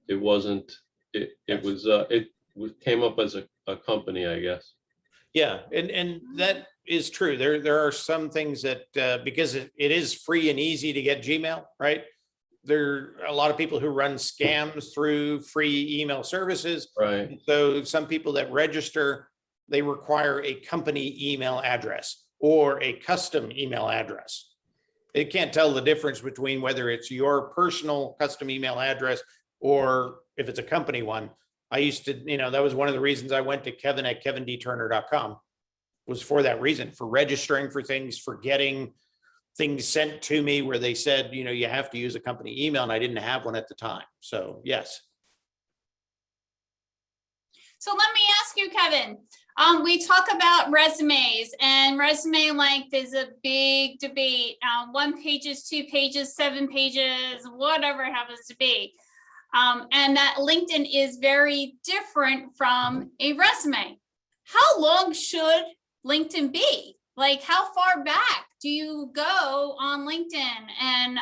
it wasn't. It came up as a company, I guess. Yeah, and that is true. There are some things that because it is free and easy to get Gmail, right? There are a lot of people who run scams through free email services. Right. So some people that register, they require a company email address or a custom email address. It can't tell the difference between whether it's your personal custom email address or if it's a company one. I used to, that was one of the reasons I went to Kevin at kevindturner.com, was for that reason, for registering for things, for getting things sent to me where they said, you have to use a company email, and I didn't have one at the time. So yes. So let me ask you, Kevin, we talk about resumes, and resume length is a big debate. 1 pages, 2 pages, 7 pages, whatever it happens to be. And that LinkedIn is very different from a resume. How long should LinkedIn be? Like, how far back do you go on LinkedIn? And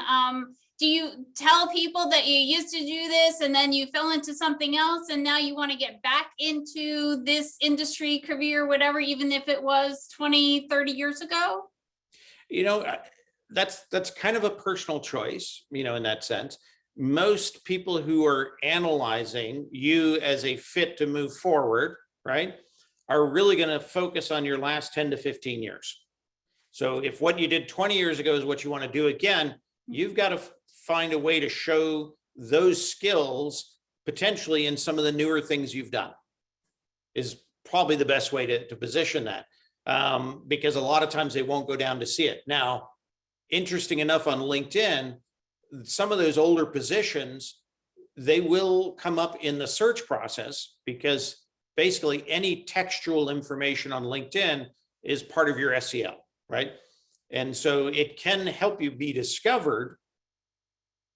do you tell people that you used to do this and then you fell into something else and now you want to get back into this industry, career, whatever, even if it was 20, 30 years ago? That's kind of a personal choice, in that sense. Most people who are analyzing you as a fit to move forward, right, are really going to focus on your last 10 to 15 years. So if what you did 20 years ago is what you want to do again, you've got to find a way to show those skills potentially in some of the newer things you've done, is probably the best way to position that, because a lot of times they won't go down to see it. Now, interesting enough, on LinkedIn, some of those older positions, they will come up in the search process, because basically any textual information on LinkedIn is part of your SEO, right? And so it can help you be discovered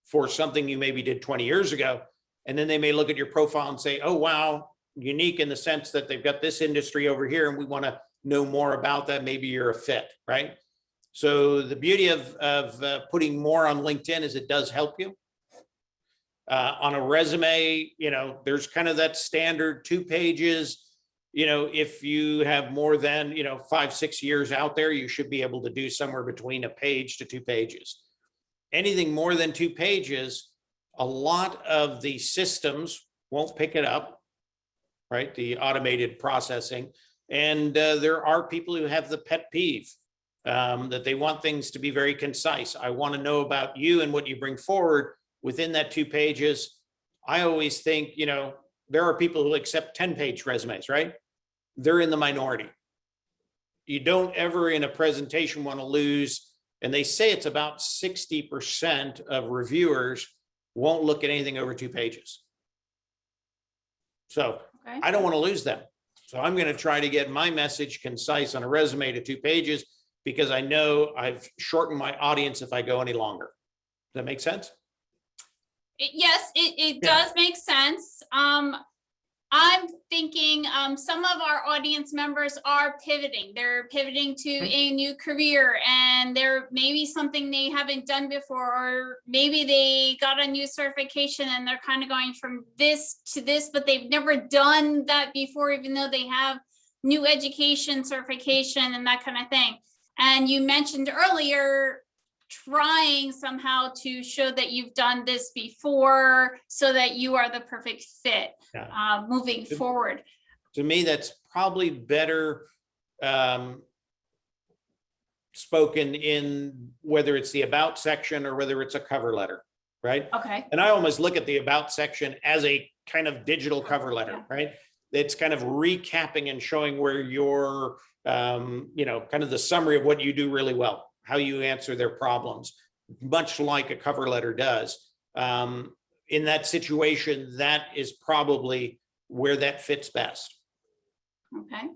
for something you maybe did 20 years ago. And then they may look at your profile and say, oh, wow, unique in the sense that they've got this industry over here and we want to know more about that. Maybe you're a fit, right? So the beauty of putting more on LinkedIn is it does help you. On a resume, there's kind of that standard 2 pages. If you have more than, 5-6 years out there, you should be able to do somewhere between a page to 2 pages. Anything more than 2 pages, a lot of the systems won't pick it up, right? The automated processing. And there are people who have the pet peeve that they want things to be very concise. I want to know about you and what you bring forward within that 2 pages. I always think, there are people who accept 10-page resumes, right? They're in the minority. You don't ever in a presentation want to lose, and they say it's about 60% of reviewers won't look at anything over 2 pages. So okay. I don't want to lose them. So I'm going to try to get my message concise on a resume to 2 pages, because I know I've shortened my audience if I go any longer. Does that make sense? Yes, it does make sense. I'm thinking some of our audience members are pivoting. They're pivoting to a new career, and there may be something they haven't done before, or maybe they got a new certification and they're kind of going from this to this, but they've never done that before, even though they have new education, certification, and that kind of thing. And you mentioned earlier trying somehow to show that you've done this before so that you are the perfect fit moving forward. To me, that's probably better spoken in whether it's the about section or whether it's a cover letter, right? Okay. And I almost look at the about section as a kind of digital cover letter, right? It's kind of recapping and showing where you're, kind of the summary of what you do really well, how you answer their problems, much like a cover letter does. In that situation, that is probably where that fits best. Okay.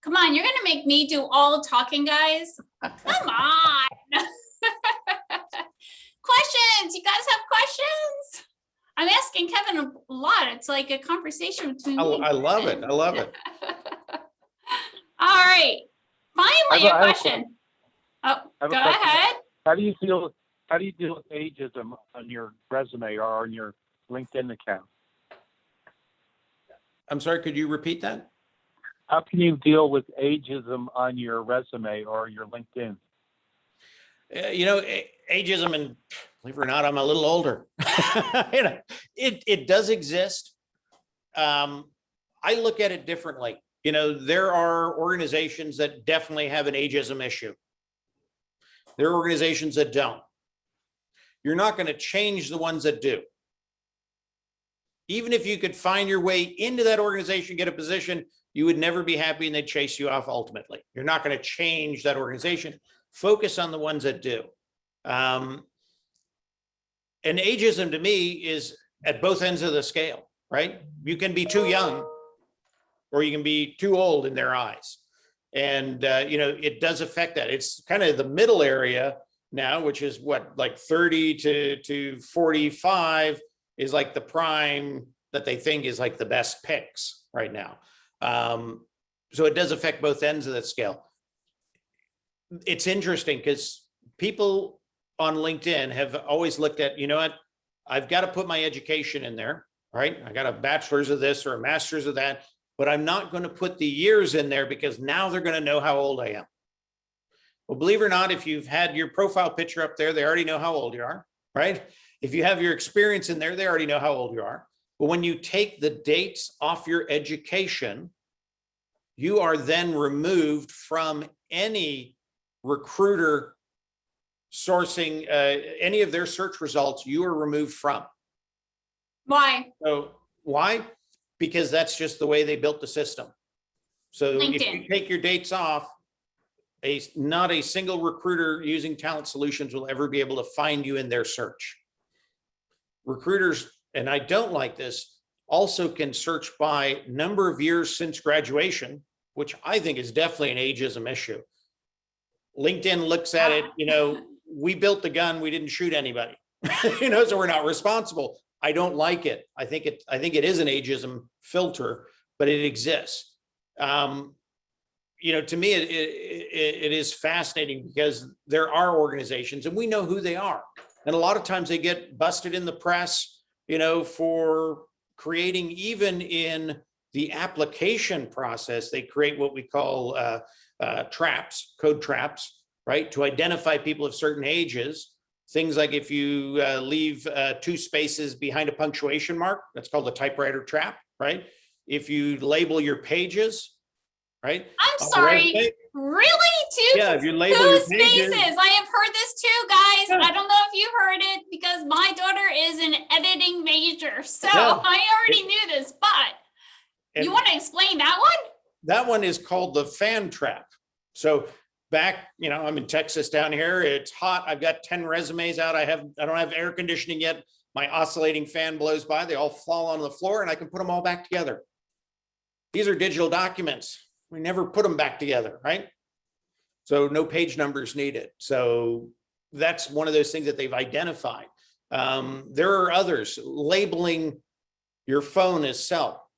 Come on, you're going to make me do all talking, guys. Come on. Questions. You guys have questions? I'm asking Kevin a lot. It's like a conversation between me and I love it. Kevin. I love it. All right. Finally, a I have a question. Oh, I have go a question. ahead. How do you deal with ageism on your resume or on your LinkedIn account? I'm sorry, could you repeat that? How can you deal with ageism on your resume or your LinkedIn? Ageism, and believe it or not, I'm a little older. It does exist. I look at it differently. There are organizations that definitely have an ageism issue. There are organizations that don't. You're not going to change the ones that do. Even if you could find your way into that organization, get a position, you would never be happy and they'd chase you off ultimately. You're not going to change that organization. Focus on the ones that do. And ageism to me is at both ends of the scale, right? You can be too young or you can be too old in their eyes. And, it does affect that. It's kind of the middle area now, which is what, like 30 to 45 is like the prime that they think is like the best picks right now. So it does affect both ends of that scale. It's interesting because people on LinkedIn have always looked at, I've got to put my education in there, right? I got a bachelor's of this or a master's of that, but I'm not going to put the years in there because now they're going to know how old I am. Well, believe it or not, if you've had your profile picture up there, they already know how old you are, right? If you have your experience in there, they already know how old you are. But when you take the dates off your education, you are then removed from any recruiter sourcing any of their search results. You are removed from. Why? So why? Because that's just the way they built the system. So LinkedIn. If you take your dates off, not a single recruiter using talent solutions will ever be able to find you in their search. Recruiters, and I don't like this, also can search by number of years since graduation, which I think is definitely an ageism issue. LinkedIn looks at it, we built the gun, we didn't shoot anybody, so we're not responsible. I don't like it. I think it is an ageism filter, but it exists. To me, it is fascinating because there are organizations and we know who they are. And a lot of times they get busted in the press, for creating, even in the application process, they create what we call traps, code traps, right? To identify people of certain ages. Things like if you leave 2 spaces behind a punctuation mark, that's called a typewriter trap, right? If you label your pages, right? I'm sorry. Really? Yeah, if you label two your spaces. pages. I have heard this too, guys. Yeah. I don't know if you heard it because my daughter is an editing major. So Yeah. I already knew this, but you want to explain that one? That one is called the fan trap. So back, I'm in Texas down here. It's hot. I've got 10 resumes out. I don't have air conditioning yet. My oscillating fan blows by. They all fall on the floor and I can put them all back together. These are digital documents. We never put them back together, right? So no page numbers needed. So that's one of those things that they've identified. There are others. Labeling your phone as cell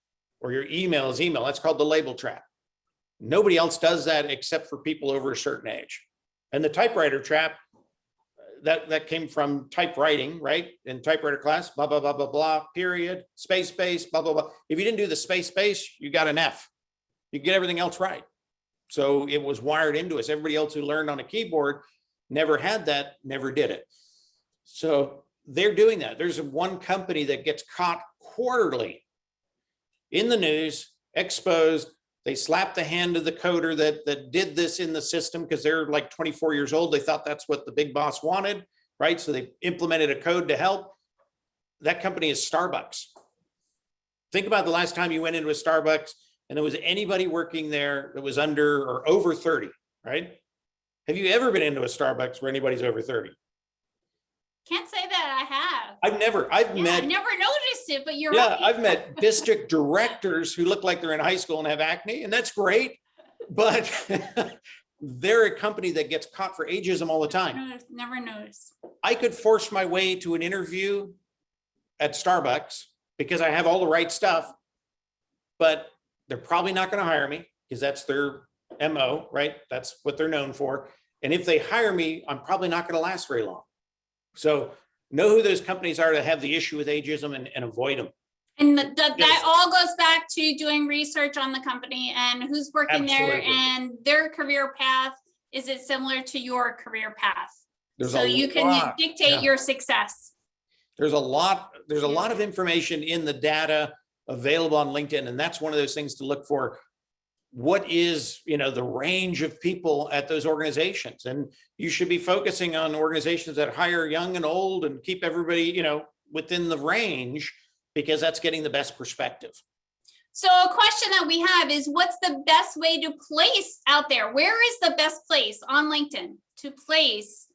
or your email as email. That's called the label trap. Nobody else does that except for people over a certain age. And the typewriter trap, that came from typewriting, right? In typewriter class, blah, blah, blah, blah, blah, period, space, blah, blah, blah. If you didn't do the space, you got an F. You get everything else right. So it was wired into us. Everybody else who learned on a keyboard never had that, never did it. So they're doing that. There's one company that gets caught quarterly in the news, exposed. They slapped the hand of the coder that did this in the system because they're like 24 years old. They thought that's what the big boss wanted, right? So they implemented a code to help. That company is Starbucks. Think about the last time you went into a Starbucks and there was anybody working there that was under or over 30, right? Have you ever been into a Starbucks where anybody's over 30? Can't say that I have. I've never I've never noticed it, but you're right. I've met district directors who look like they're in high school and have acne, and that's great. But they're a company that gets caught for ageism all the time. Never noticed. I could force my way to an interview at Starbucks because I have all the right stuff, but they're probably not going to hire me because that's their MO, right? That's what they're known for. And if they hire me, I'm probably not going to last very long. So know who those companies are that have the issue with ageism and avoid them. And that all goes back to doing research on the company and who's working there and their career path. Is it similar to your career path? So you can dictate your success. There's a lot of information in the data available on LinkedIn. And that's one of those things to look for. What is, the range of people at those organizations? And you should be focusing on organizations that hire young and old and keep everybody, within the range, because that's getting the best perspective. So a question that we have is, what's the best way to place out there? Where is the best place on LinkedIn to place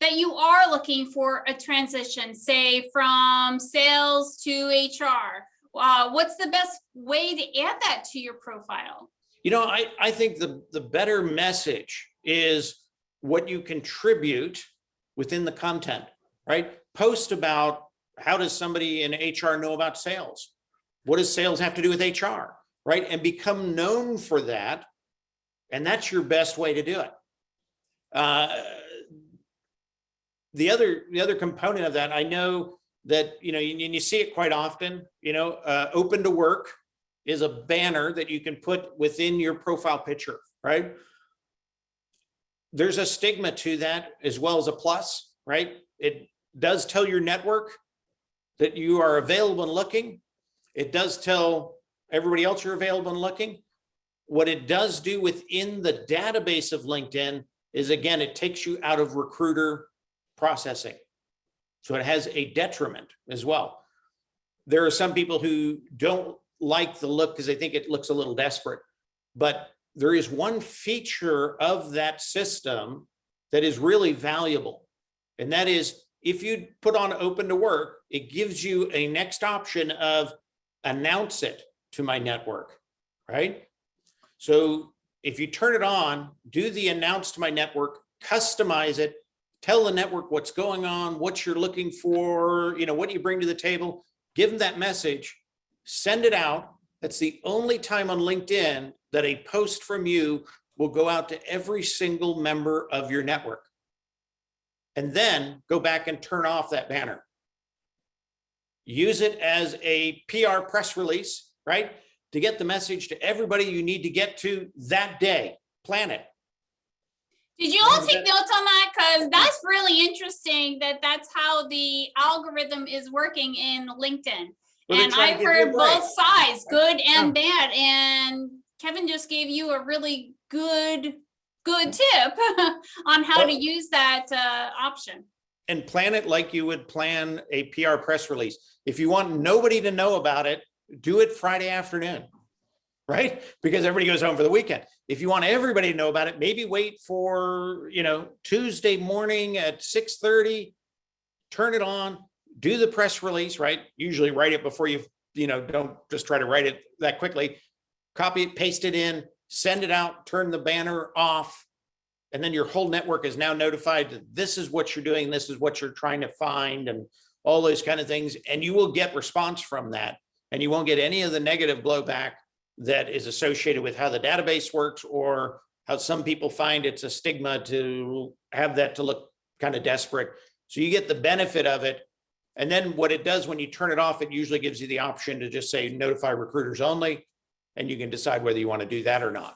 that you are looking for a transition, say from sales to HR? What's the best way to add that to your profile? I think the better message is what you contribute within the content, right? Post about, how does somebody in HR know about sales? What does sales have to do with HR, right? And become known for that. And that's your best way to do it. The other component of that, I know that, you see it quite often, open to work is a banner that you can put within your profile picture, right? There's a stigma to that as well as a plus, right? It does tell your network that you are available and looking. It does tell everybody else you're available and looking. What it does do within the database of LinkedIn is, again, it takes you out of recruiter processing. So it has a detriment as well. There are some people who don't like the look because they think it looks a little desperate, but there is one feature of that system that is really valuable. And that is, if you put on open to work, it gives you a next option of announce it to my network, right? So if you turn it on, do the announce to my network, customize it, tell the network what's going on, what you're looking for, what you bring to the table, give them that message, send it out. That's the only time on LinkedIn that a post from you will go out to every single member of your network. And then go back and turn off that banner. Use it as a PR press release, right? To get the message to everybody you need to get to that day. Plan it. Did you all take notes on that? Because that's really interesting that's how the algorithm is working in LinkedIn. Well, and I've heard both sides, good and bad. And Kevin just gave you a really good tip on how to use that option. And plan it like you would plan a PR press release. If you want nobody to know about it, do it Friday afternoon, right? Because everybody goes home for the weekend. If you want everybody to know about it, maybe wait for, Tuesday morning at 6:30, turn it on, do the press release, right? Usually write it before you don't just try to write it that quickly. Copy it, paste it in, send it out, turn the banner off. And then your whole network is now notified that this is what you're doing, this is what you're trying to find, and all those kind of things. And you will get response from that. And you won't get any of the negative blowback that is associated with how the database works, or how some people find it's a stigma to have that to look kind of desperate. So you get the benefit of it. And then what it does when you turn it off, it usually gives you the option to just say notify recruiters only, and you can decide whether you want to do that or not.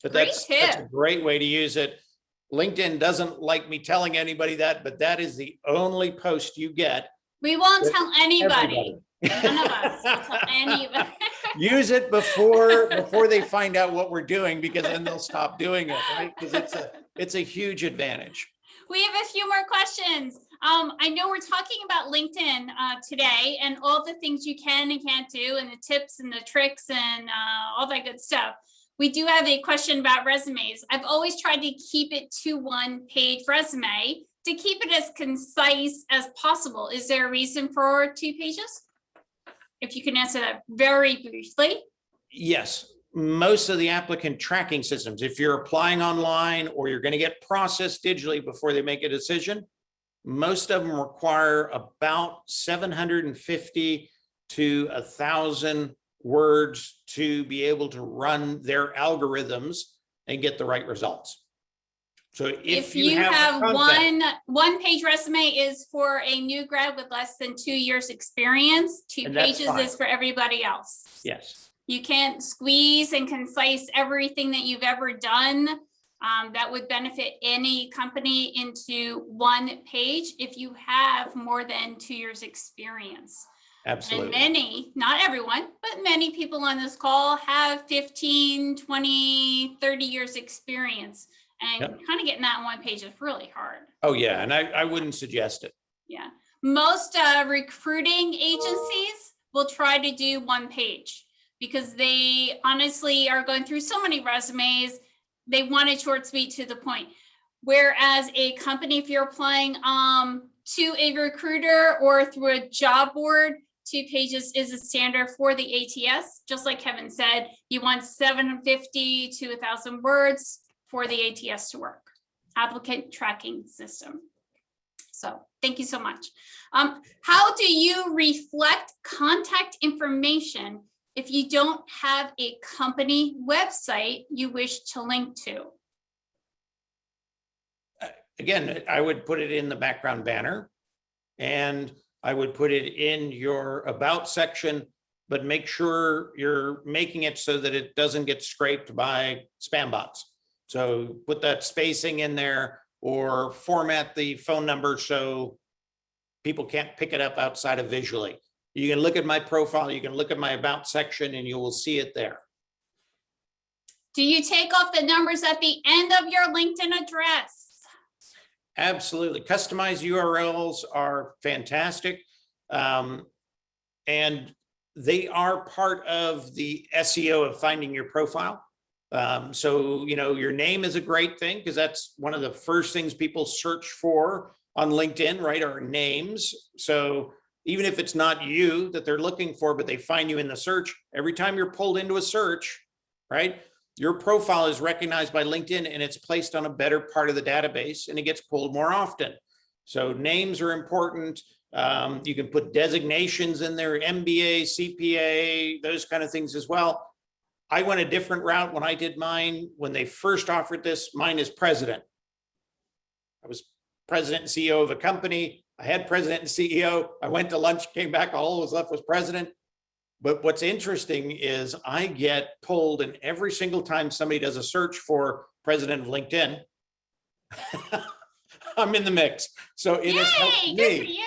But that's a great way to use it. LinkedIn doesn't like me telling anybody that, but that is the only post you get. We won't tell anybody. None of us will tell anybody. Use it before they find out what we're doing, because then they'll stop doing it, right? Because it's a huge advantage. We have a few more questions. I know we're talking about LinkedIn today and all the things you can and can't do, and the tips and the tricks and all that good stuff. We do have a question about resumes. I've always tried to keep it to one-page resume to keep it as concise as possible. Is there a reason for 2 pages? If you can answer that very briefly. Yes. Most of the applicant tracking systems, if you're applying online or you're going to get processed digitally before they make a decision, most of them require about 750 to 1,000 words to be able to run their algorithms and get the right results. So If you have content, one page resume is for a new grad with less than 2 years experience, 2 And that's pages fine. is for everybody else. yes, You can't squeeze and concise everything that you've ever done that would benefit any company into 1 page if you have more than 2 years experience. absolutely. And many, not everyone, but many people on this call have 15, 20, 30 years experience. And Yep. kind of getting that on 1 page is really hard. Oh, yeah. And I wouldn't suggest it. Yeah. Most recruiting agencies will try to do 1 page because they honestly are going through so many resumes. They want it short, sweet, to the point. Whereas a company, if you're applying to a recruiter or through a job board, 2 pages is a standard for the ATS. Just like Kevin said, you want 750 to 1,000 words for the ATS to work, applicant tracking system. So thank you so much. How do you reflect contact information if you don't have a company website you wish to link to? Again, I would put it in the background banner, and I would put it in your about section, but make sure you're making it so that it doesn't get scraped by spam bots. So put that spacing in there, or format the phone number so people can't pick it up outside of visually. You can look at my profile, you can look at my about section, and you will see it there. Do you take off the numbers at the end of your LinkedIn address? Absolutely. Customized URLs are fantastic. And they are part of the SEO of finding your profile. So, you know, your name is a great thing because that's one of the first things people search for on LinkedIn, right? Are names. So even if it's not you that they're looking for, but they find you in the search, every time you're pulled into a search, right? Your profile is recognized by LinkedIn and it's placed on a better part of the database and it gets pulled more often. So names are important. You can put designations in there, MBA, CPA, those kind of things as well. I went a different route when I did mine. When they first offered this, mine is president. I was president and CEO of a company. I had president and CEO. I went to lunch, came back, all that was left was president. But what's interesting is I get pulled, and every single time somebody does a search for president of LinkedIn, I'm in the mix. So it has helped me. Good for you.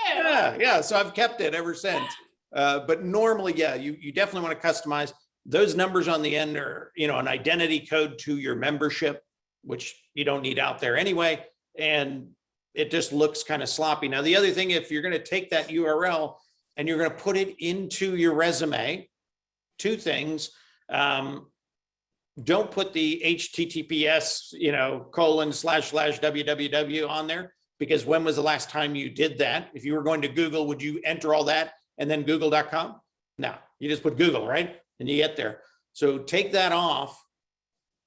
Yeah. So I've kept it ever since. But normally, yeah, you definitely want to customize. Those numbers on the end are, you know, an identity code to your membership, which you don't need out there anyway. And it just looks kind of sloppy. Now, the other thing, if you're going to take that URL and you're going to put it into your resume, 2 things. Don't put the HTTPS, you know, ://www on there, because when was the last time you did that? If you were going to Google, would you enter all that and then google.com? No, you just put Google, right? And you get there. So take that off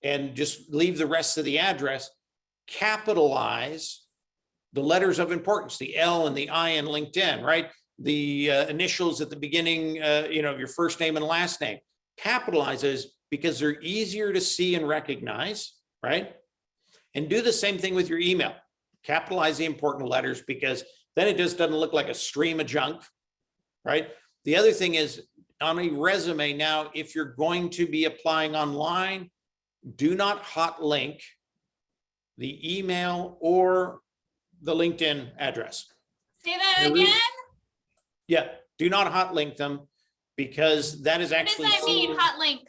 and just leave the rest of the address. Capitalize the letters of importance, the L and the I in LinkedIn, right? The initials at the beginning, you know, your first name and last name. Capitalize those because they're easier to see and recognize, right? And do the same thing with your email. Capitalize the important letters because then it just doesn't look like a stream of junk, right? The other thing is on a resume now, if you're going to be applying online, do not hot link the email or the LinkedIn address. Say that again. Yeah, do not hot link them because that is actually. What does that mean, hot link?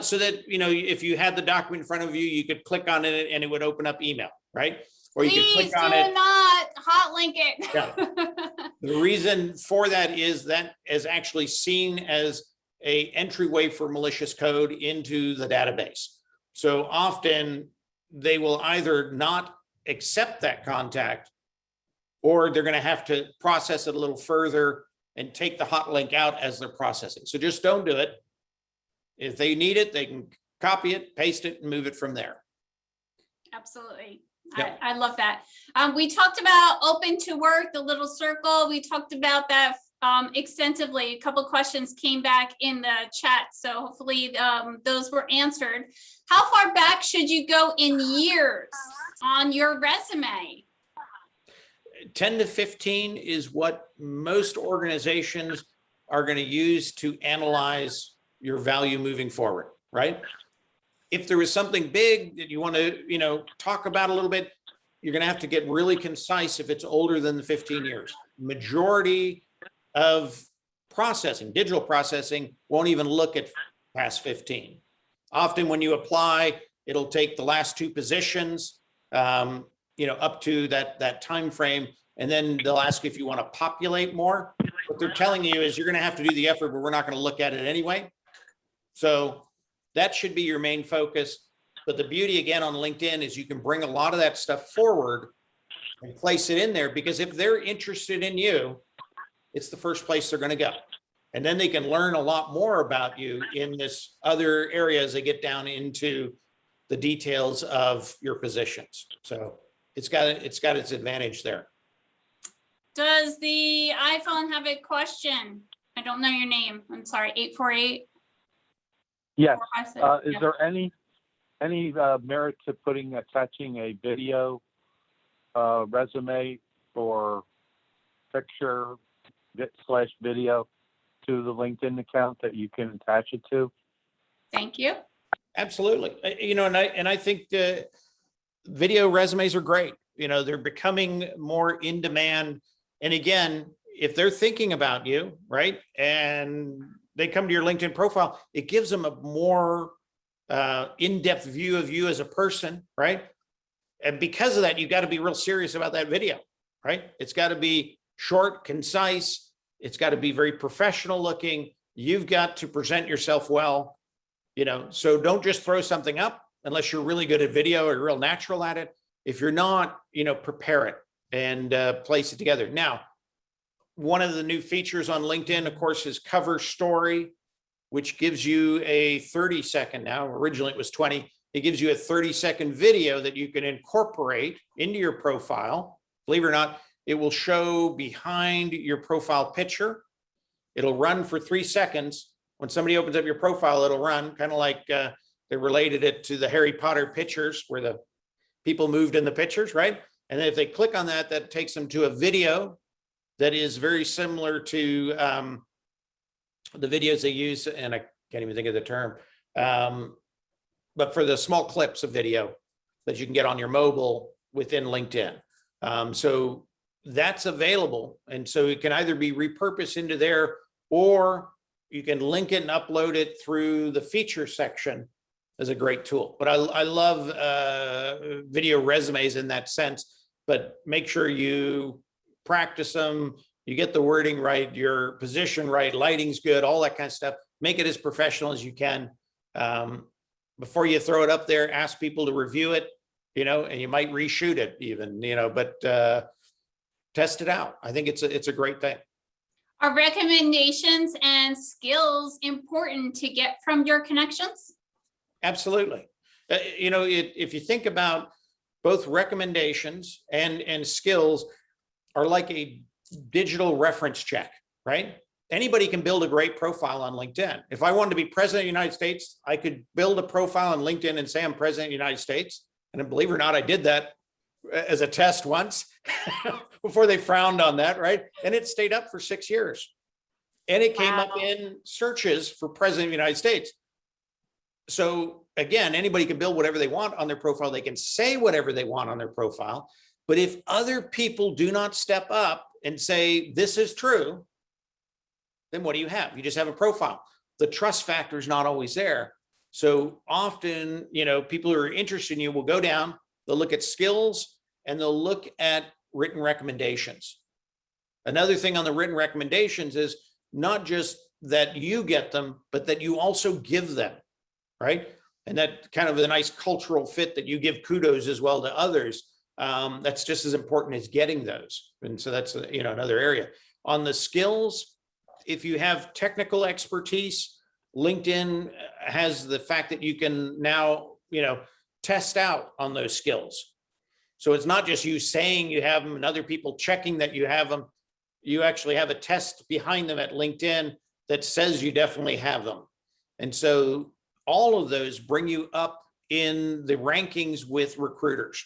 So that, you know, if you had the document in front of you, you could click on it and it would open up email, right? Or you could click on it. Please do not hot link it. Yeah. The reason for that is that is actually seen as an entryway for malicious code into the database. So often they will either not accept that contact, or they're going to have to process it a little further and take the hot link out as they're processing. So just don't do it. If they need it, they can copy it, paste it, and move it from there. Absolutely. Yep. I love that. We talked about open to work, the little circle. We talked about that extensively. A couple questions came back in the chat, so hopefully those were answered. How far back should you go in years on your resume? 10 to 15 is what most organizations are going to use to analyze your value moving forward, right? If there is something big that you want to, talk about a little bit, you're going to have to get really concise if it's older than the 15 years. Majority of processing, digital processing, won't even look at past 15. Often when you apply, it'll take the last 2 positions, up to that time frame, and then they'll ask if you want to populate more. What they're telling you is you're going to have to do the effort, but we're not going to look at it anyway. So that should be your main focus. But the beauty again on LinkedIn is you can bring a lot of that stuff forward and place it in there, because if they're interested in you, it's the first place they're going to go. And then they can learn a lot more about you in this other area as they get down into the details of your positions. So it's got its advantage there. Does the iPhone have a question? I don't know your name. I'm sorry, 848. Yes. 456. Is there any merit to attaching a video resume or picture / video to the LinkedIn account that you can attach it to? Thank you. Absolutely. And I think the video resumes are great. They're becoming more in demand. And again, if they're thinking about you, right, and they come to your LinkedIn profile, it gives them a more in-depth view of you as a person, right? And because of that, you've got to be real serious about that video, right? It's got to be short, concise. It's got to be very professional looking. You've got to present yourself well, so don't just throw something up unless you're really good at video or real natural at it. If you're not, prepare it and place it together. Now, one of the new features on LinkedIn, of course, is cover story, which gives you a 30-second now. Originally, it was 20. It gives you a 30-second video that you can incorporate into your profile. Believe it or not, it will show behind your profile picture. It'll run for 3 seconds. When somebody opens up your profile, it'll run kind of like they related it to the Harry Potter pictures where the people moved in the pictures, right? And then if they click on that, that takes them to a video that is very similar to the videos they use, and I can't even think of the term, but for the small clips of video that you can get on your mobile within LinkedIn. So that's available. And so it can either be repurposed into there, or you can link it and upload it through the feature section as a great tool. But I love video resumes in that sense, but make sure you practice them, you get the wording right, your position right, lighting's good, all that kind of stuff. Make it as professional as you can. Before you throw it up there, ask people to review it, and you might reshoot it even, but test it out. I think it's a great thing. Are recommendations and skills important to get from your connections? Absolutely. If you think about both recommendations and skills are like a digital reference check, right? Anybody can build a great profile on LinkedIn. If I wanted to be president of the United States, I could build a profile on LinkedIn and say I'm president of the United States. And believe it or not, I did that as a test once before they frowned on that, right? And it stayed up for 6 years. And it came up in searches for president of the United States. So again, anybody can build whatever they want on their profile. They can say whatever they want on their profile. But if other people do not step up and say, this is true, then what do you have? You just have a profile. The trust factor is not always there. So often, people who are interested in you will go down, they'll look at skills, and they'll look at written recommendations. Another thing on the written recommendations is not just that you get them, but that you also give them, right? And that kind of a nice cultural fit that you give kudos as well to others. That's just as important as getting those. And so that's, another area. On the skills, if you have technical expertise, LinkedIn has the fact that you can now, test out on those skills. So it's not just you saying you have them and other people checking that you have them. You actually have a test behind them at LinkedIn that says you definitely have them. And so all of those bring you up in the rankings with recruiters.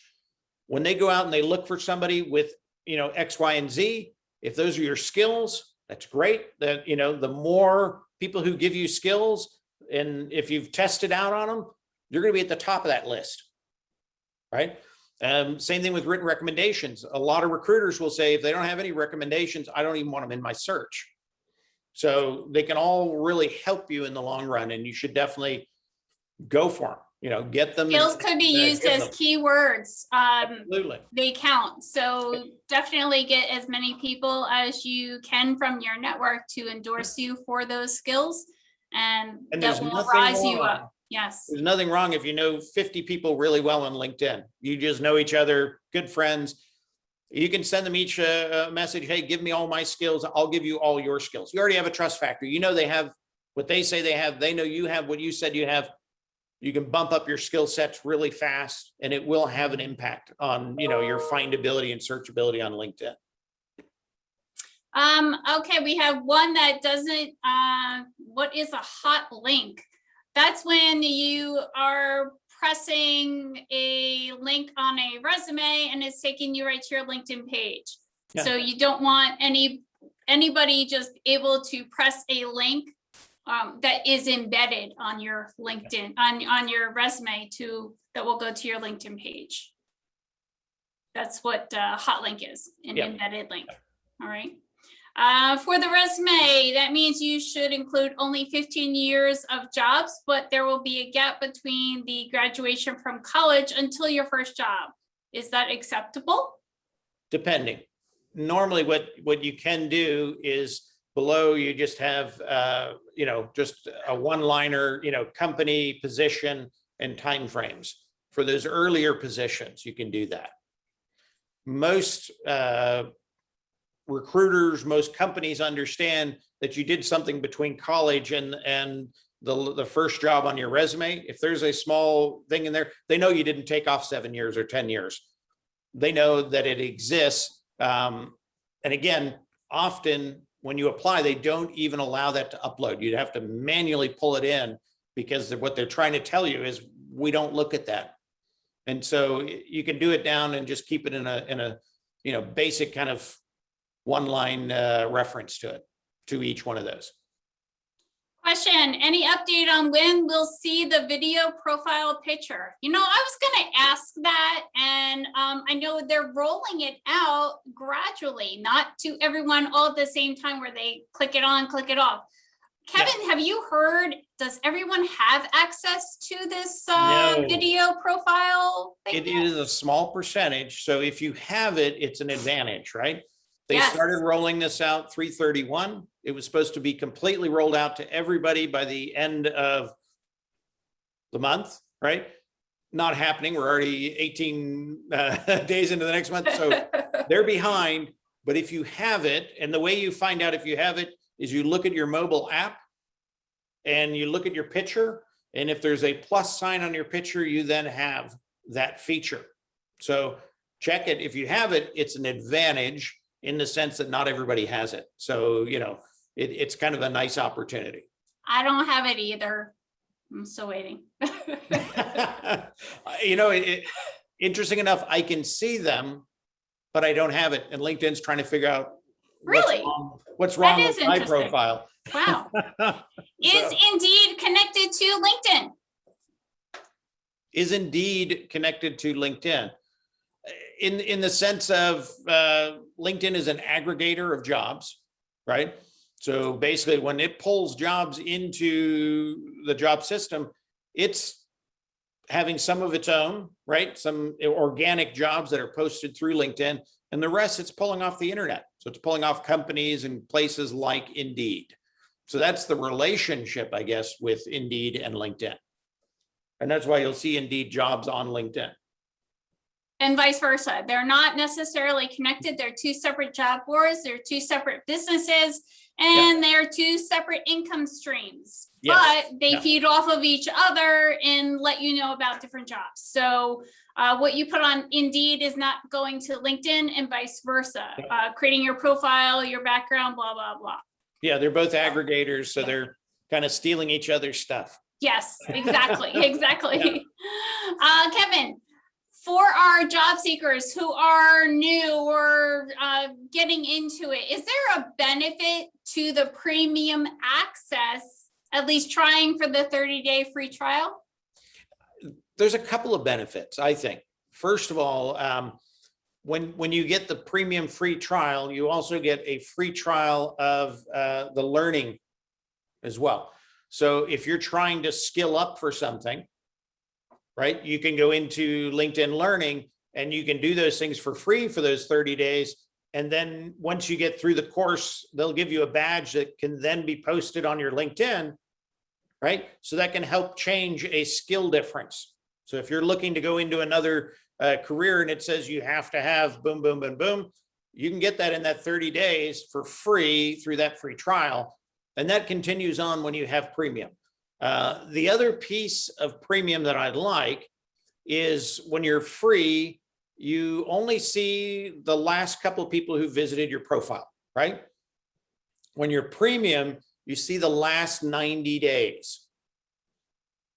When they go out and they look for somebody with, X, Y, and Z, if those are your skills, that's great. That, the more people who give you skills, and if you've tested out on them, you're going to be at the top of that list, right? Same thing with written recommendations. A lot of recruiters will say, if they don't have any recommendations, I don't even want them in my search. So they can all really help you in the long run, and you should definitely go for them. Get them. Skills could be used as keywords. Absolutely. They count. So definitely get as many people as you can from your network to endorse you for those skills, and that will rise you up. Yes. There's nothing wrong if you know 50 people really well on LinkedIn. You just know each other, good friends. You can send them each a message. Hey, give me all my skills. I'll give you all your skills. You already have a trust factor. They have what they say they have. They know you have what you said you have. You can bump up your skill sets really fast, and it will have an impact on, your findability and searchability on LinkedIn. Okay, we have one that doesn't, what is a hot link? That's when you are pressing a link on a resume and it's taking you right to your LinkedIn page. Yeah. So you don't want anybody just able to press a link that is embedded on your LinkedIn, on your resume that will go to your LinkedIn page. That's what hot link is, an embedded link. All right. For the resume, that means you should include only 15 years of jobs, but there will be a gap between the graduation from college until your first job. Is that acceptable? Depending. Normally what you can do is below you just have, just a one-liner, company, position, and timeframes. For those earlier positions, you can do that. Most recruiters, most companies understand that you did something between college and the first job on your resume. If there's a small thing in there, they know you didn't take off 7 years or 10 years. They know that it exists. And again, often when you apply, they don't even allow that to upload. You'd have to manually pull it in, because what they're trying to tell you is we don't look at that. And so you can do it down and just keep it in a basic kind of one-line reference to each one of those. Question, any update on when we'll see the video profile picture? I was going to ask that, and I know they're rolling it out gradually, not to everyone all at the same time where they click it on, click it off. Kevin, have you heard, does everyone have access to this video profile thing? It is a small percentage. So if you have it, it's an advantage, right? They started rolling this out 3/31. It was supposed to be completely rolled out to everybody by the end of the month, right? Not happening. We're already 18 days into the next month. So they're behind. But if you have it, and the way you find out if you have it is you look at your mobile app and you look at your picture. And if there's a plus sign on your picture, you then have that feature. So check it. If you have it, it's an advantage in the sense that not everybody has it. So, it's kind of a nice opportunity. I don't have it either. I'm still waiting. Interesting enough, I can see them, but I don't have it. And LinkedIn's trying to figure out what's wrong with my profile. Wow. Is Indeed connected to LinkedIn? Is Indeed connected to LinkedIn? In the sense of LinkedIn is an aggregator of jobs, right? So basically when it pulls jobs into the job system, it's having some of its own, right? Some organic jobs that are posted through LinkedIn, and the rest it's pulling off the internet. So it's pulling off companies and places like Indeed. So that's the relationship, I guess, with Indeed and LinkedIn. And that's why you'll see Indeed jobs on LinkedIn. And vice versa. They're not necessarily connected. They're two separate job boards. They're two separate businesses. and they're two separate income streams, Yes. but they Yeah. feed off of each other and let you know about different jobs. So what you put on Indeed is not going to LinkedIn and vice versa. Creating your profile, your background, blah, blah, blah. Yeah, they're both aggregators, so they're kind of stealing each other's stuff. Yes, exactly, exactly. Kevin, for our job seekers who are new or getting into it, is there a benefit to the premium access, at least trying for the 30-day free trial? There's a couple of benefits, I think. First of all, when you get the premium free trial, you also get a free trial of the learning as well. So if you're trying to skill up for something, right, you can go into LinkedIn Learning and you can do those things for free for those 30 days. And then once you get through the course, they'll give you a badge that can then be posted on your LinkedIn, right? So that can help change a skill difference. So if you're looking to go into another career and it says you have to have boom, boom, boom, boom, you can get that in that 30 days for free through that free trial. And that continues on when you have premium. The other piece of premium that I like is when you're free, you only see the last couple of people who visited your profile, right? When you're premium, you see the last 90 days.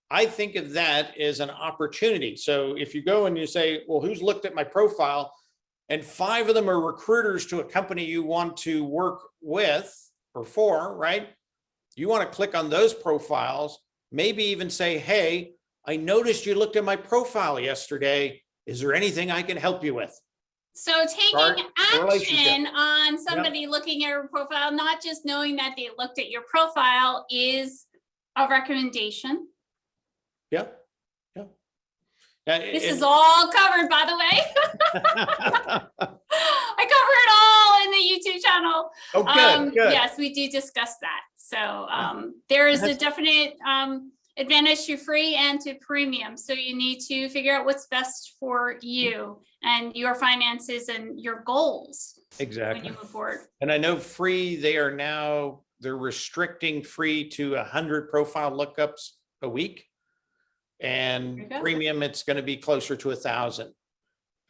I think of that as an opportunity. So if you go and you say, well, who's looked at my profile? And 5 of them are recruiters to a company you want to work with or for, right? You want to click on those profiles, maybe even say, hey, I noticed you looked at my profile yesterday. Is there anything I can help you with? So taking action on somebody looking at your profile, not just knowing that they looked at your profile, is a recommendation. Yeah. This is all covered, by the way. I cover it all in the YouTube channel. Oh, good, good. Yes, we do discuss that. So there is a definite advantage to free and to premium. So you need to figure out what's best for you and your finances and your goals. Exactly. When you move forward. And I know free, they're restricting free to 100 profile lookups a week. And premium, it's going to be closer to 1,000.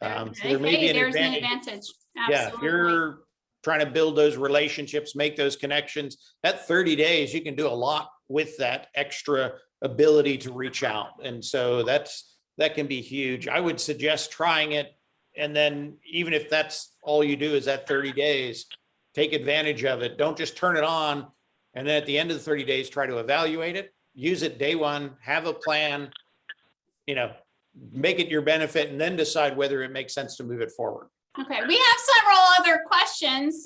So there may be an advantage. Yeah, if you're trying to build those relationships, make those connections, at 30 days, you can do a lot with that extra ability to reach out. And so that can be huge. I would suggest trying it. And then even if that's all you do is that 30 days, take advantage of it. Don't just turn it on. And then at the end of the 30 days, try to evaluate it. Use it day one, have a plan, make it your benefit, and then decide whether it makes sense to move it forward. Okay, we have several other questions.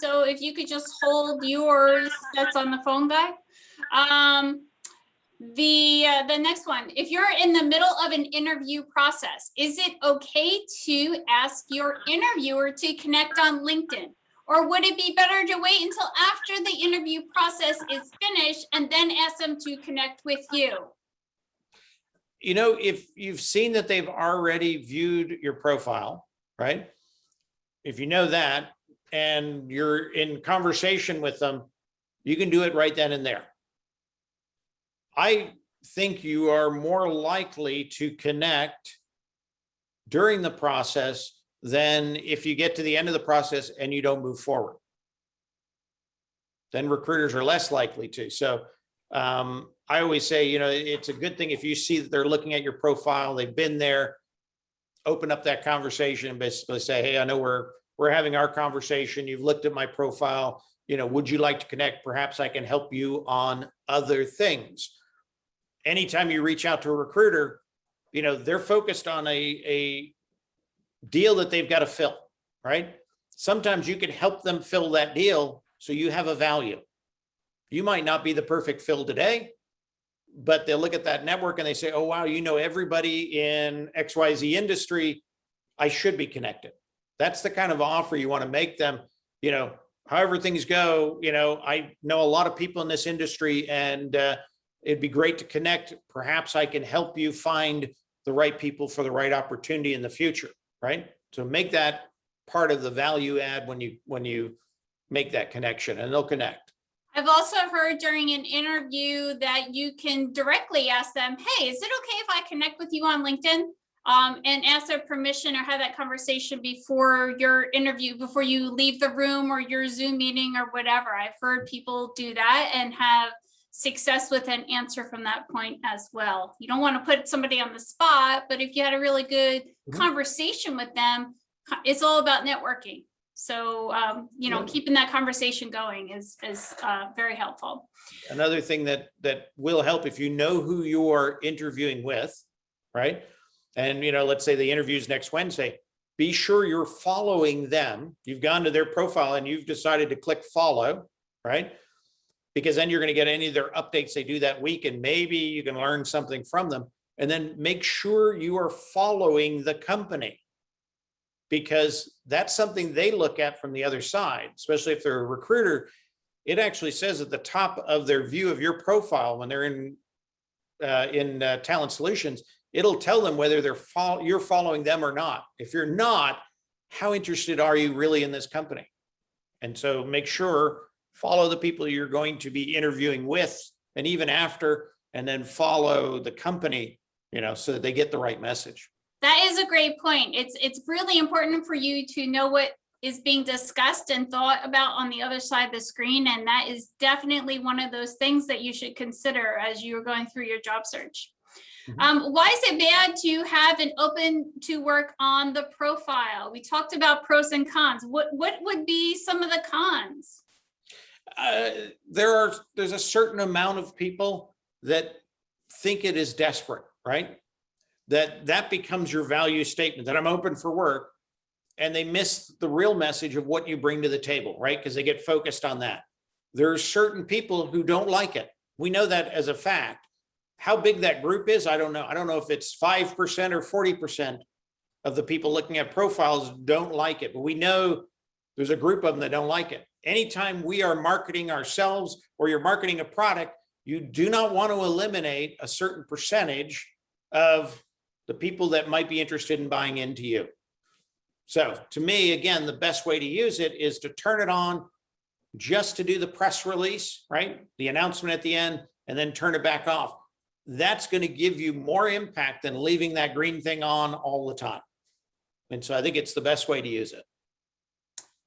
So if you could just hold yours, that's on the phone guy. The next one, if you're in the middle of an interview process, is it okay to ask your interviewer to connect on LinkedIn? Or would it be better to wait until after the interview process is finished and then ask them to connect with you? If you've seen that they've already viewed your profile, right? If you know that and you're in conversation with them, you can do it right then and there. I think you are more likely to connect during the process than if you get to the end of the process and you don't move forward. Then recruiters are less likely to. So I always say, it's a good thing if you see that they're looking at your profile, they've been there, open up that conversation and basically say, hey, I know we're having our conversation. You've looked at my profile. Would you like to connect? Perhaps I can help you on other things. Anytime you reach out to a recruiter, they're focused on a deal that they've got to fill, right? Sometimes you can help them fill that deal so you have a value. You might not be the perfect fill today, but they'll look at that network and they say, oh, wow, everybody in XYZ industry, I should be connected. That's the kind of offer you want to make them. However things go, I know a lot of people in this industry and it'd be great to connect. Perhaps I can help you find the right people for the right opportunity in the future, right? So make that part of the value add when you make that connection, and they'll connect. I've also heard during an interview that you can directly ask them, hey, is it okay if I connect with you on LinkedIn? And ask their permission or have that conversation before your interview, before you leave the room or your Zoom meeting or whatever. I've heard people do that and have success with an answer from that point as well. You don't want to put somebody on the spot, but if you had a really good conversation with them, it's all about networking. So, keeping that conversation going is very helpful. Another thing that will help, if you know who you are interviewing with, right? And, let's say the interview is next Wednesday, be sure you're following them. You've gone to their profile and you've decided to click follow, right? Because then you're going to get any of their updates they do that week, and maybe you can learn something from them. And then make sure you are following the company, because that's something they look at from the other side, especially if they're a recruiter. It actually says at the top of their view of your profile when they're in Talent Solutions, it'll tell them whether you're following them or not. If you're not, how interested are you really in this company? And so make sure, follow the people you're going to be interviewing with, and even after, and then follow the company, so that they get the right message. That is a great point. It's really important for you to know what is being discussed and thought about on the other side of the screen. And that is definitely one of those things that you should consider as you're going through your job search. Why is it bad to have an open to work on the profile? We talked about pros and cons. What would be some of the cons? There's a certain amount of people that think it is desperate, right? That becomes your value statement, that I'm open for work, and they miss the real message of what you bring to the table, right? Because they get focused on that. There are certain people who don't like it. We know that as a fact. How big that group is, I don't know. I don't know if it's 5% or 40% of the people looking at profiles don't like it, but we know there's a group of them that don't like it. Anytime we are marketing ourselves or you're marketing a product, you do not want to eliminate a certain percentage of the people that might be interested in buying into you. So to me, again, the best way to use it is to turn it on just to do the press release, right? The announcement at the end, and then turn it back off. That's going to give you more impact than leaving that green thing on all the time. And so I think it's the best way to use it.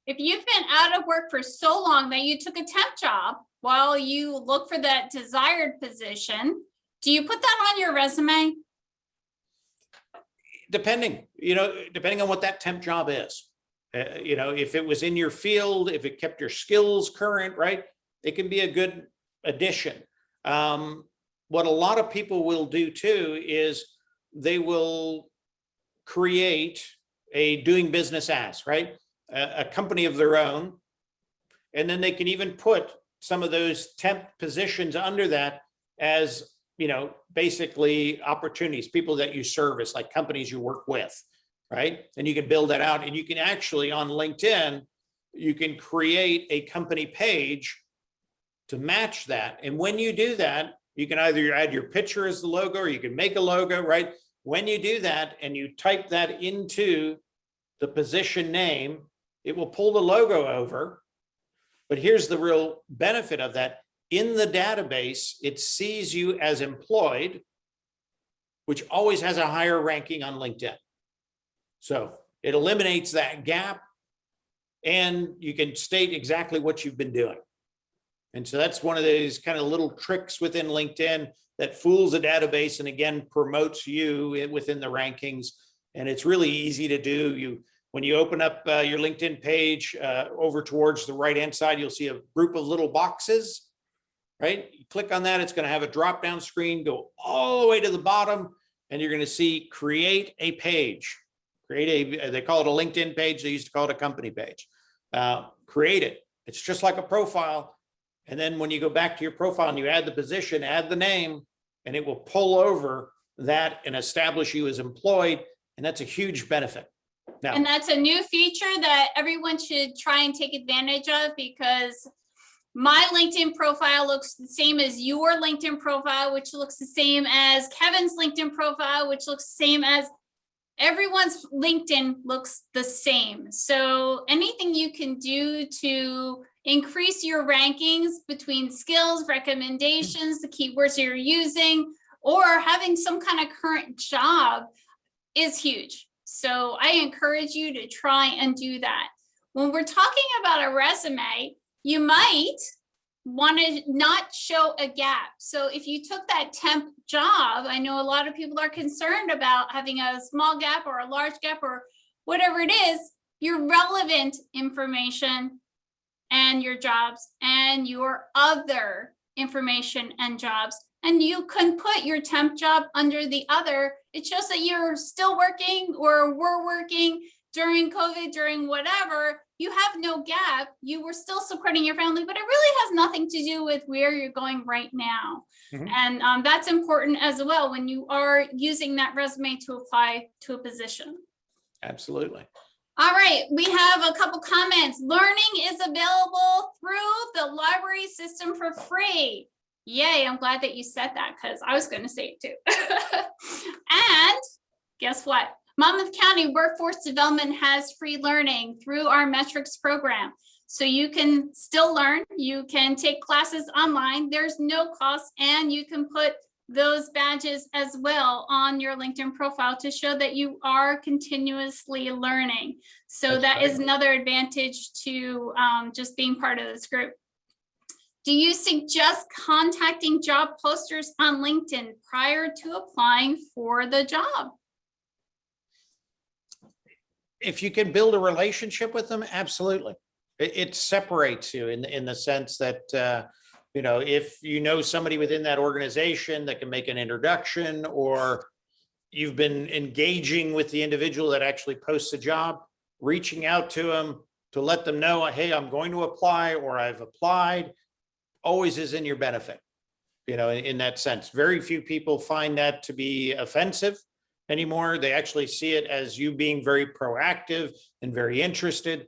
If you've been out of work for so long that you took a temp job while you look for that desired position, do you put that on your resume? Depending on what that temp job is. If it was in your field, if it kept your skills current, right, it can be a good addition. What a lot of people will do too is they will create a doing business as, right? A company of their own. And then they can even put some of those temp positions under that as, basically opportunities, people that you service, like companies you work with, right? And you can build that out, and you can actually on LinkedIn, you can create a company page to match that. And when you do that, you can either add your picture as the logo, or you can make a logo, right? When you do that and you type that into the position name, it will pull the logo over. But here's the real benefit of that. In the database, it sees you as employed, which always has a higher ranking on LinkedIn. So it eliminates that gap, and you can state exactly what you've been doing. And so that's one of those kind of little tricks within LinkedIn that fools the database and again promotes you within the rankings. And it's really easy to do. When you open up your LinkedIn page over towards the right-hand side, you'll see a group of little boxes, right? You click on that, it's going to have a drop-down screen, go all the way to the bottom, and you're going to see create a page. They call it a LinkedIn page. They used to call it a company page. Create it. It's just like a profile. And then when you go back to your profile and you add the position, add the name, and it will pull over that and establish you as employed. And that's a huge benefit. Now, and that's a new feature that everyone should try and take advantage of, because my LinkedIn profile looks the same as your LinkedIn profile, which looks the same as Kevin's LinkedIn profile, which looks the same as everyone's LinkedIn looks the same. So anything you can do to increase your rankings between skills, recommendations, the keywords you're using, or having some kind of current job is huge. So I encourage you to try and do that. When we're talking about a resume, you might want to not show a gap. So if you took that temp job, I know a lot of people are concerned about having a small gap or a large gap or whatever it is, your relevant information and your jobs and your other information and jobs. And you can put your temp job under the other. It shows that you're still working or were working during COVID, during whatever. You have no gap. You were still supporting your family, but it really has nothing to do with where you're going right now. Mhm. And that's important as well when you are using that resume to apply to a position. Absolutely. All right, we have a couple comments. Learning is available through the library system for free. Yay, I'm glad that you said that because I was going to say it too. And guess what? Monmouth County Workforce Development has free learning through our metrics program. So you can still learn, you can take classes online, there's no cost, and you can put those badges as well on your LinkedIn profile to show that you are continuously learning. So that is another advantage to just being part of this group. Do you suggest contacting job posters on LinkedIn prior to applying for the job? If you can build a relationship with them, absolutely. It separates you in the sense that, you know, if you know somebody within that organization that can make an introduction, or you've been engaging with the individual that actually posts a job, reaching out to them to let them know, hey, I'm going to apply or I've applied, always is in your benefit, you know, in that sense. Very few people find that to be offensive anymore. They actually see it as you being very proactive and very interested.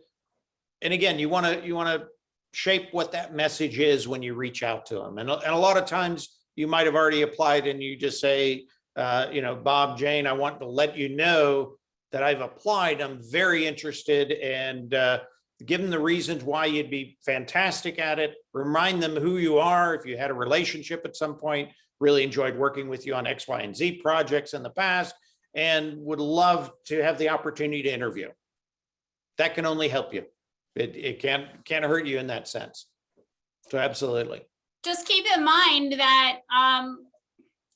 And again, you want to shape what that message is when you reach out to them. And a lot of times you might have already applied and you just say, you know, Bob, Jane, I want to let you know that I've applied. I'm very interested, and give them the reasons why you'd be fantastic at it. Remind them who you are. If you had a relationship at some point, really enjoyed working with you on X, Y, and Z projects in the past, and would love to have the opportunity to interview. That can only help you. It can't hurt you in that sense. So absolutely. Just keep in mind that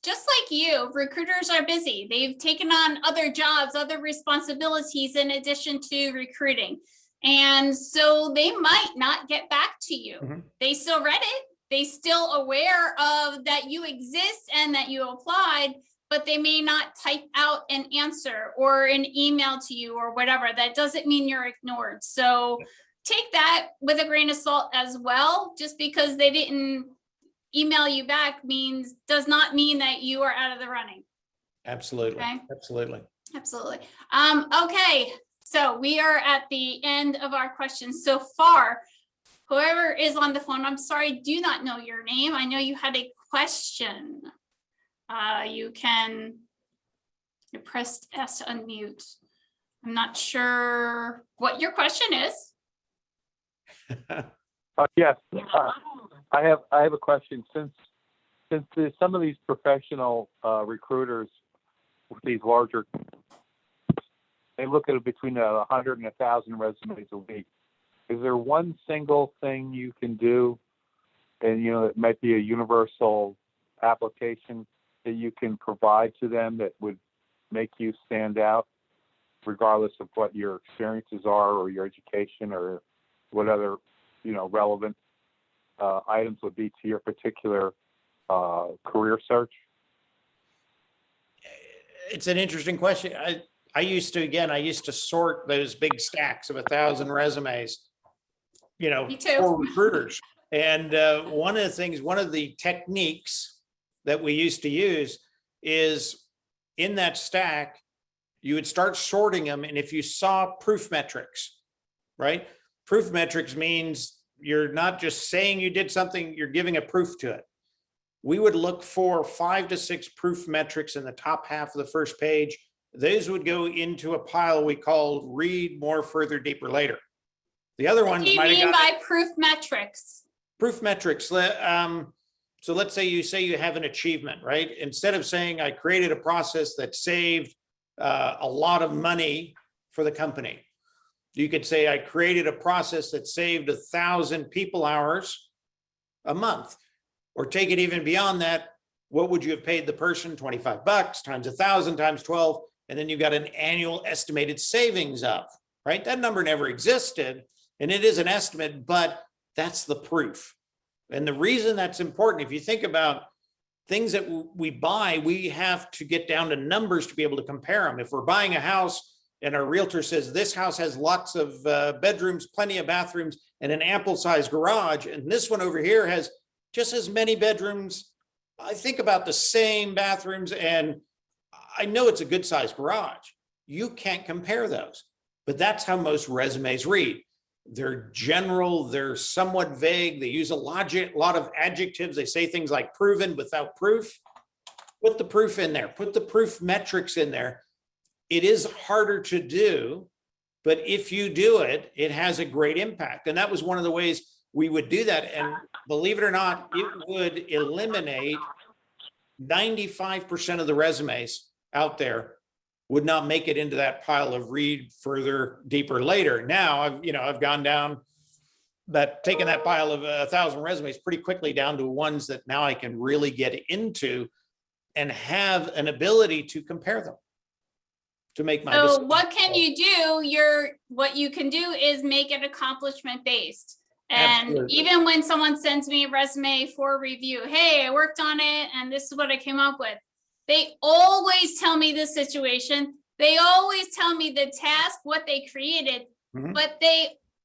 just like you, recruiters are busy. They've taken on other jobs, other responsibilities in addition to recruiting. And so they might not get back to you. Mm-hmm. They still read it. They still aware of that you exist and that you applied, but they may not type out an answer or an email to you or whatever. That doesn't mean you're ignored. So take that with a grain of salt as well. Just because they didn't email you back does not mean that you are out of the running. Absolutely. Okay? Absolutely. Okay. So we are at the end of our questions so far. Whoever is on the phone, I'm sorry, I do not know your name. I know you had a question. You pressed S to unmute. I'm not sure what your question is. Yes, I have a question. Since some of these professional recruiters with these larger, they look at between 100 and 1,000 resumes a week. Is there one single thing you can do, and it might be a universal application that you can provide to them that would make you stand out, regardless of what your experiences are or your education or what other relevant items would be to your particular career search? It's an interesting question. I used to sort those big stacks of 1,000 resumes, for recruiters. And one of the techniques that we used to use is in that stack, you would start sorting them. And if you saw proof metrics, right? Proof metrics means you're not just saying you did something, you're giving a proof to it. We would look for 5 to 6 proof metrics in the top half of the first page. Those would go into a pile we called read more, further, deeper, later. The other What ones do you might have mean got by proof metrics? proof metrics. So let's say you have an achievement, right? Instead of saying I created a process that saved a lot of money for the company, you could say I created a process that saved 1,000 people hours a month, or take it even beyond that. What would you have paid the person? $25 times 1,000 times 12, and then you got an annual estimated savings of, right? That number never existed, and it is an estimate, but that's the proof. And the reason that's important, if you think about things that we buy, we have to get down to numbers to be able to compare them. If we're buying a house and our realtor says this house has lots of bedrooms, plenty of bathrooms, and an ample sized garage, and this one over here has just as many bedrooms, I think about the same bathrooms, and I know it's a good sized garage. You can't compare those, but that's how most resumes read. They're general, they're somewhat vague. They use a lot of adjectives. They say things like proven without proof. Put the proof in there, put the proof metrics in there. It is harder to do, but if you do it, it has a great impact. And that was one of the ways we would do that. And believe it or not, it would eliminate 95% of the resumes out there would not make it into that pile of read further, deeper later. Now I've gone down taken that pile of 1,000 resumes pretty quickly down to ones that now I can really get into and have an ability to compare them to make my So decision. what can you do? What you can do is make it accomplishment based. And Absolutely. even when someone sends me a resume for review, hey, I worked on it and this is what I came up with. They always tell me the situation. They always tell me the task, what they created, Mhm. but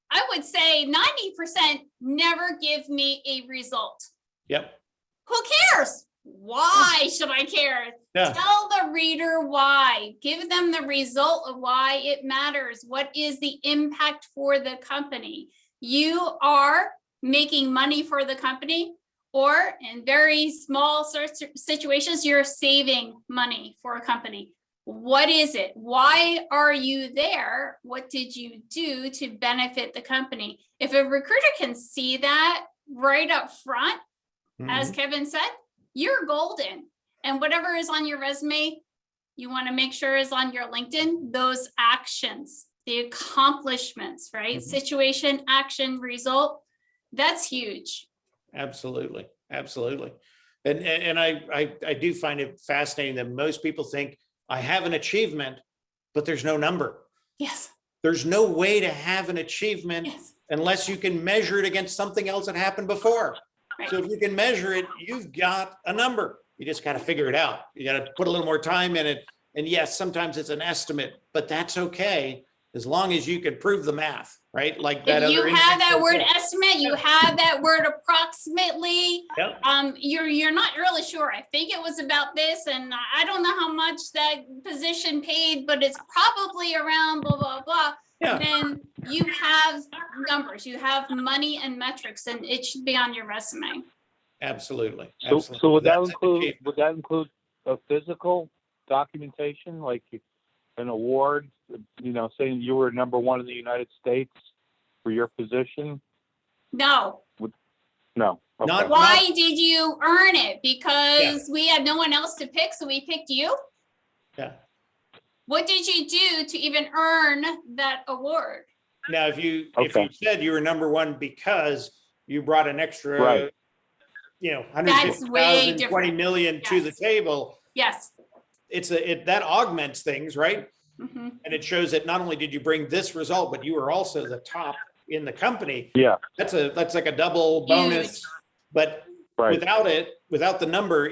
I would say 90% never give me a result. Yep. Who cares? Why should I care? Yeah. Tell the reader why. Give them the result of why it matters. What is the impact for the company? You are making money for the company, or in very small situations, you're saving money for a company. What is it? Why are you there? What did you do to benefit the company? If a recruiter can see that right up front, as Mhm. Kevin said, you're golden. And whatever is on your resume, you want to make sure is on your LinkedIn, those actions, the accomplishments, right? Mhm. Situation, action, result. That's huge. Absolutely. Absolutely. And I do find it fascinating that most people think I have an achievement, but there's no number. Yes. There's no way to have an achievement Yes. unless you can measure it against something else that happened before. Right. So if you can measure it, you've got a number. You just got to figure it out. You got to put a little more time in it. And yes, sometimes it's an estimate, but that's okay as long as you can prove the math, right? Like that If you other have that individual word said. estimate, you have that word approximately. Yep. You're not really sure. I think it was about this, and I don't know how much that position paid, but it's probably around blah blah blah. Yeah. Then you have numbers, you have money and metrics, and it should be on your resume. Absolutely. So Absolutely. would That's that include a physical documentation, like an award, saying you were number one in the United States for your position? No. No. Okay. Not- Why did you earn it? Because we had no one else to pick, so we picked you. Yeah. What did you do to even earn that award? Now, if you Okay. said you were number one because you brought an extra, Right. That's 150,000, way 20 different. million to the Yes. table, Yes. that augments things, right? Mhm. And it shows that not only did you bring this result, but you were also the top in the company. Yeah. That's like a double bonus, Huge. but Right. without the number,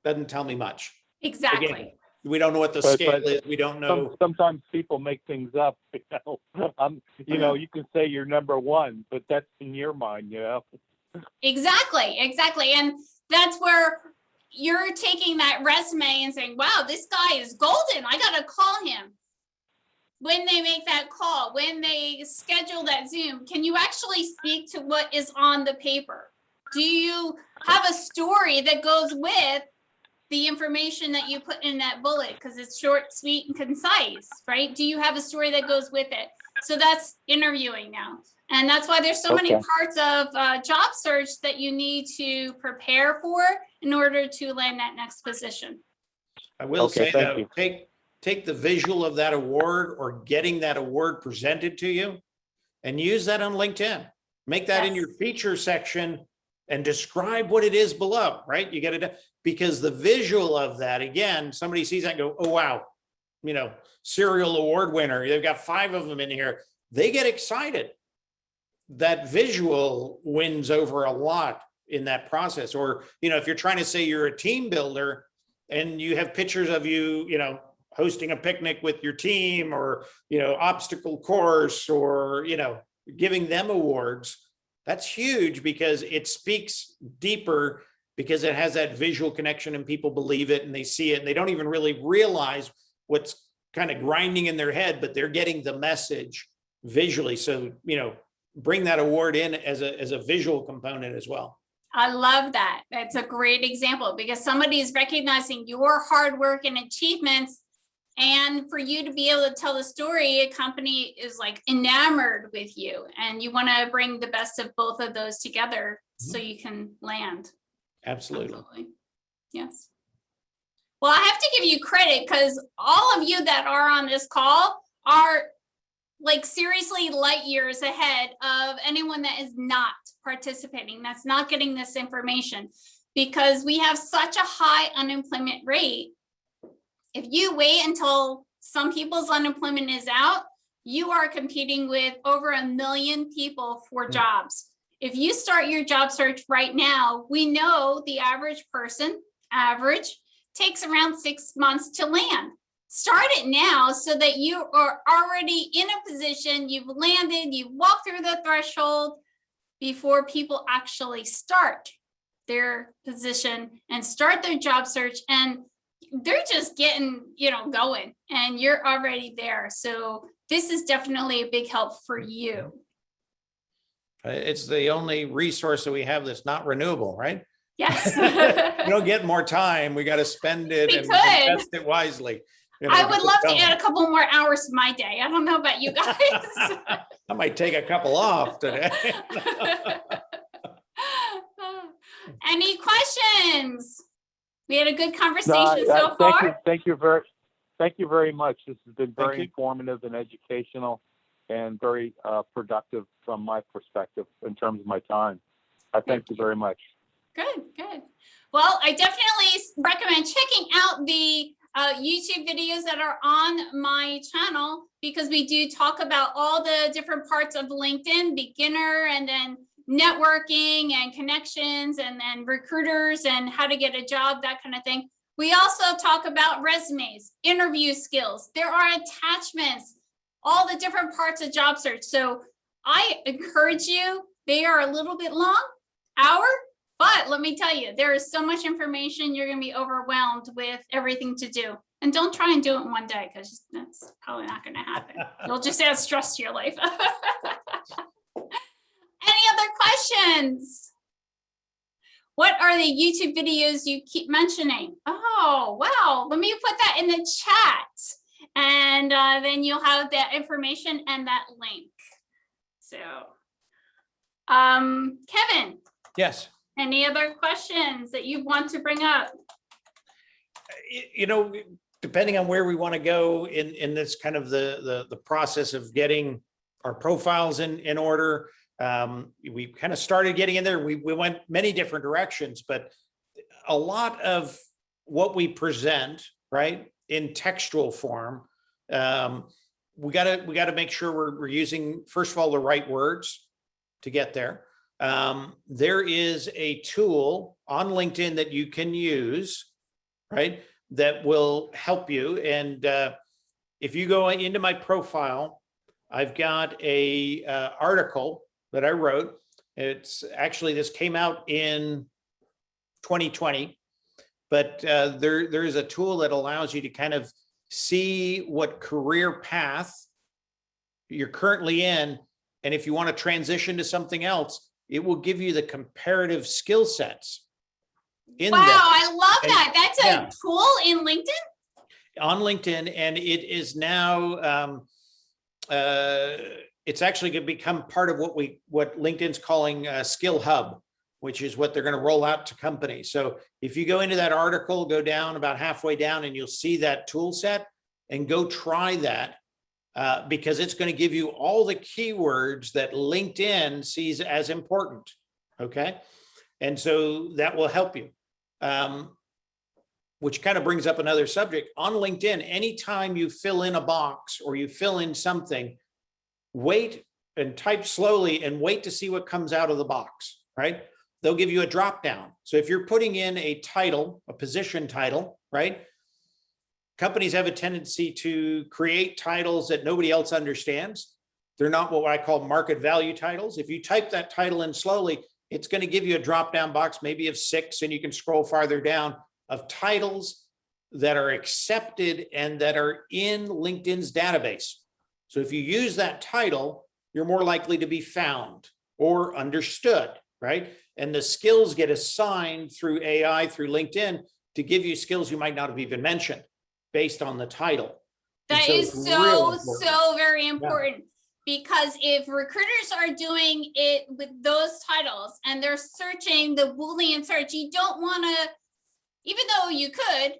doesn't tell me much. Exactly. Again, we don't know what the But- scale but is. We don't know. Sometimes people make things up. You can say you're number one, but that's in your mind. Exactly. And that's where you're taking that resume and saying, wow, this guy is golden. I got to call him. When they make that call, when they schedule that Zoom, can you actually speak to what is on the paper? Do you have a story that goes with the information that you put in that bullet? Because it's short, sweet, and concise, right? Do you have a story that goes with it? So that's interviewing now. And that's why there's so many Okay. parts of job search that you need to prepare for in order to land that next position. I will Okay, say thank though, you. take the visual of that award or getting that award presented to you and use that on LinkedIn. Make that in Yes. your feature section and describe what it is below, right? You get it, because the visual of that, again, somebody sees that and go, oh, wow, you know, serial award winner. They've got 5 of them in here. They get excited. That visual wins over a lot in that process. Or, you know, if you're trying to say you're a team builder and you have pictures of you, you know, hosting a picnic with your team, or, you know, obstacle course, or, you know, giving them awards, that's huge because it speaks deeper, because it has that visual connection and people believe it and they see it and they don't even really realize what's kind of grinding in their head, but they're getting the message visually. So, you know, bring that award in as a visual component as well. I love that. That's a great example, because somebody is recognizing your hard work and achievements. And for you to be able to tell the story, a company is like enamored with you, and you want to bring the best of both of those together so you can land. Absolutely. Yes. Well, I have to give you credit, because all of you that are on this call are like seriously light years ahead of anyone that is not participating, that's not getting this information, because we have such a high unemployment rate. If you wait until some people's unemployment is out, you are competing with over 1 million people for jobs. If you start your job search right now, we know the average person, takes around 6 months to land. Start it now so that you are already in a position, you've landed, you've walked through the threshold before people actually start their position and start their job search. And they're just getting, you know, going, and you're already there. So this is definitely a big help for you. It's the only resource that we have that's not renewable, right? Yes. We don't get more time. We got to spend it We and could. invest it wisely. You know, I would because love to add a couple more hours to my day. I don't know about you guys. I might take a couple off today. Any questions? We had a good No, conversation so far. Thank you very much. This has been very you. informative and educational, and very productive from my perspective in terms of my time. I thank you very much. Good, good. Well, I definitely recommend checking out the YouTube videos that are on my channel, because we do talk about all the different parts of LinkedIn, beginner, and then networking and connections, and then recruiters and how to get a job, that kind of thing. We also talk about resumes, interview skills. There are attachments, all the different parts of job search. So I encourage you, they are a little bit long, but let me tell you, there is so much information, you're going to be overwhelmed with everything to do. And don't try and do it in one day, because that's probably not going to happen. You'll just add stress to your life. Any other questions? What are the YouTube videos you keep mentioning? Oh, wow. Let me put that in the chat. And then you'll have that information and that link. So, Kevin. Yes. Any other questions that you want to bring up? You know, depending on where we want to go in this kind of the process of getting our profiles in order, we kind of started getting in there. We went many different directions, but a lot of what we present, right, in textual form, we got to make sure we're using, first of all, the right words to get there. There is a tool on LinkedIn that you can use, right, that will help you. And if you go into my profile, I've got a article that I wrote. It's actually, this came out in 2020, but there is a tool that allows you to kind of see what career path you're currently in. And if you want to transition to something else, it will give you the comparative skill sets. Wow, I love that. That's a tool in LinkedIn? On LinkedIn, and it is now it's actually going to become part of what LinkedIn's calling a skill hub, which is what they're going to roll out to companies. So if you go into that article, go down about halfway down, and you'll see that tool set, and go try that, because it's going to give you all the keywords that LinkedIn sees as important. Okay. And so that will help you. Which kind of brings up another subject. On LinkedIn, anytime you fill in a box or you fill in something, wait and type slowly and wait to see what comes out of the box, right? They'll give you a drop down. So if you're putting in a title, a position title, right? Companies have a tendency to create titles that nobody else understands. They're not what I call market value titles. If you type that title in slowly, it's going to give you a drop down box, maybe of 6, and you can scroll farther down, of titles that are accepted and that are in LinkedIn's database. So if you use that title, you're more likely to be found or understood, right? And the skills get assigned through AI, through LinkedIn, to give you skills you might not have even mentioned based on the title. That is so very important. Because if recruiters are doing it with those titles and they're searching the Boolean search, you don't want to, even though you could,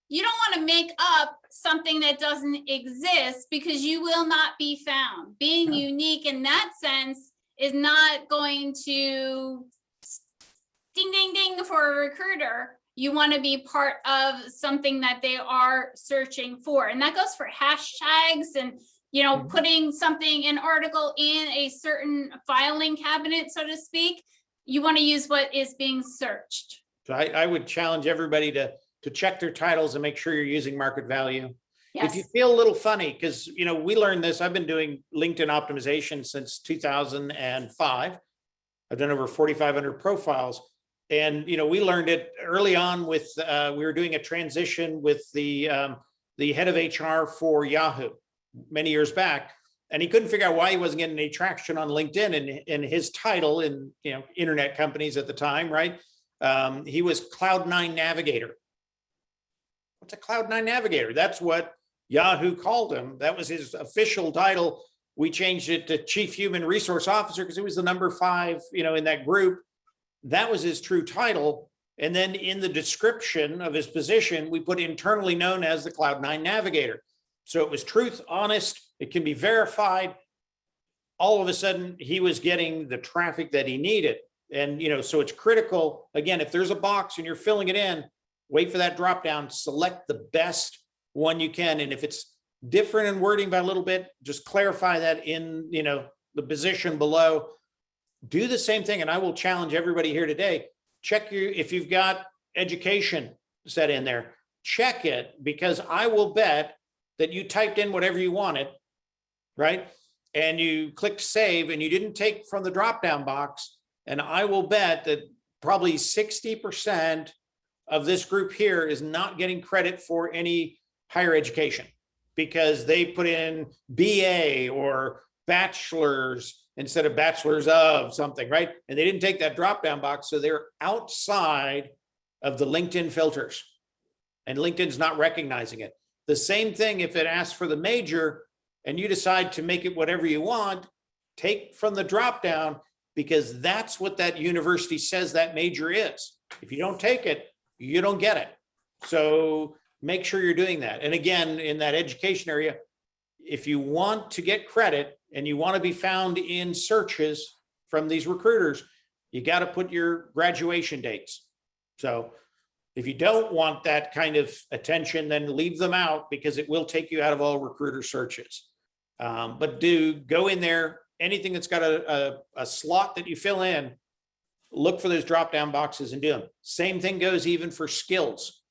you don't want to make up something that doesn't exist, because you will not be found. Being unique in that sense is not going to ding, ding, ding for a recruiter. You want to be part of something that they are searching for. And that goes for hashtags and, you know, putting something, an article in a certain filing cabinet, so to speak. You want to use what is being searched. So I would challenge everybody to check their titles and make sure you're using market value. Yes. If you feel a little funny, because, you know, we learned this, I've been doing LinkedIn optimization since 2005. I've done over 4,500 profiles. And, you know, we learned it early on with, we were doing a transition with the head of HR for Yahoo many years back. And he couldn't figure out why he wasn't getting any traction on LinkedIn, and his title in, you know, internet companies at the time, right? He was Cloud9 Navigator. What's a Cloud9 Navigator? That's what Yahoo called him. That was his official title. We changed it to Chief Human Resource Officer because he was the number 5, you know, in that group. That was his true title. And then in the description of his position, we put internally known as the Cloud9 Navigator. So it was truth, honest, it can be verified. All of a sudden, he was getting the traffic that he needed. And, you know, so it's critical. Again, if there's a box and you're filling it in, wait for that drop down, select the best one you can. And if it's different in wording by a little bit, just clarify that in, you know, the position below. Do the same thing. And I will challenge everybody here today. Check if you've got education set in there, check it, because I will bet that you typed in whatever you wanted, right? And you clicked save and you didn't take from the drop-down box. And I will bet that probably 60% of this group here is not getting credit for any higher education because they put in BA or bachelor's instead of bachelor's of something, right? And they didn't take that drop-down box. So they're outside of the LinkedIn filters and LinkedIn's not recognizing it. The same thing if it asks for the major and you decide to make it whatever you want, take from the drop-down because that's what that university says that major is. If you don't take it, you don't get it. So make sure you're doing that. And again, in that education area, if you want to get credit and you want to be found in searches from these recruiters, you got to put your graduation dates. So if you don't want that kind of attention, then leave them out because it will take you out of all recruiter searches. But do go in there, anything that's got a slot that you fill in, look for those drop-down boxes and do them. Same thing goes even for skills.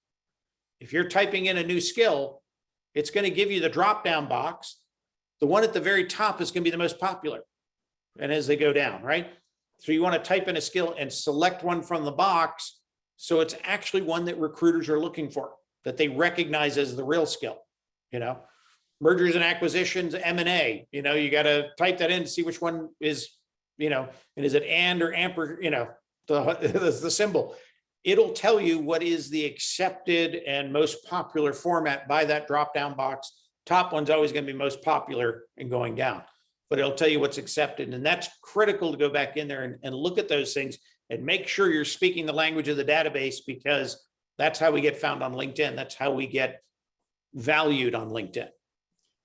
If you're typing in a new skill, it's going to give you the drop-down box. The one at the very top is going to be the most popular. And as they go down, right? So you want to type in a skill and select one from the box. So it's actually one that recruiters are looking for, that they recognize as the real skill, you know, mergers and acquisitions, M&A, you know, you got to type that in to see which one is, you know, and is it and or amper, you know, the symbol. It'll tell you what is the accepted and most popular format by that drop-down box. Top one's always going to be most popular and going down. but it'll tell you what's accepted. And that's critical to go back in there and look at those things and make sure you're speaking the language of the database, because that's how we get found on LinkedIn. That's how we get valued on LinkedIn.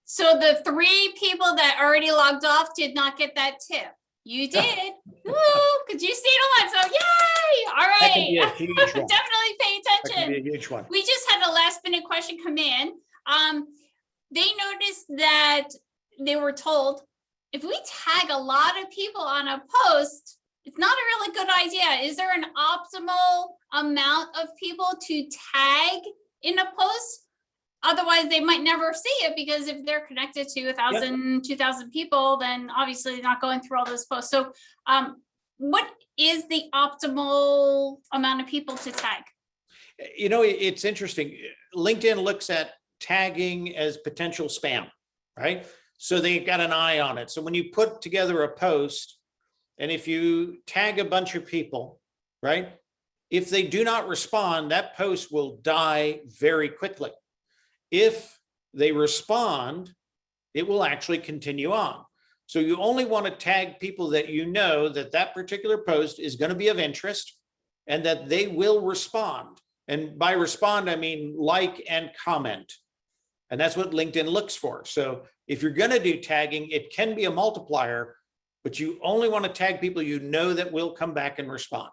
So the 3 people that already logged off did not get that tip. You did. Woo, because you stayed on. So yay. All That can be right. a huge one. Definitely pay That can attention. be a huge one. We just had a last minute question come in. They noticed that they were told, if we tag a lot of people on a post, it's not a really good idea. Is there an optimal amount of people to tag in a post? Otherwise, they might never see it, because if they're connected to 1,000, 2,000 people, then obviously they're not going through all those posts. So what is the optimal amount of people to tag? You know, it's interesting. LinkedIn looks at tagging as potential spam, right? So they've got an eye on it. So when you put together a post, and if you tag a bunch of people, right? If they do not respond, that post will die very quickly. If they respond, it will actually continue on. So you only want to tag people that you know that that particular post is going to be of interest and that they will respond. And by respond, I mean like and comment. And that's what LinkedIn looks for. So if you're going to do tagging, it can be a multiplier, but you only want to tag people you know that will come back and respond.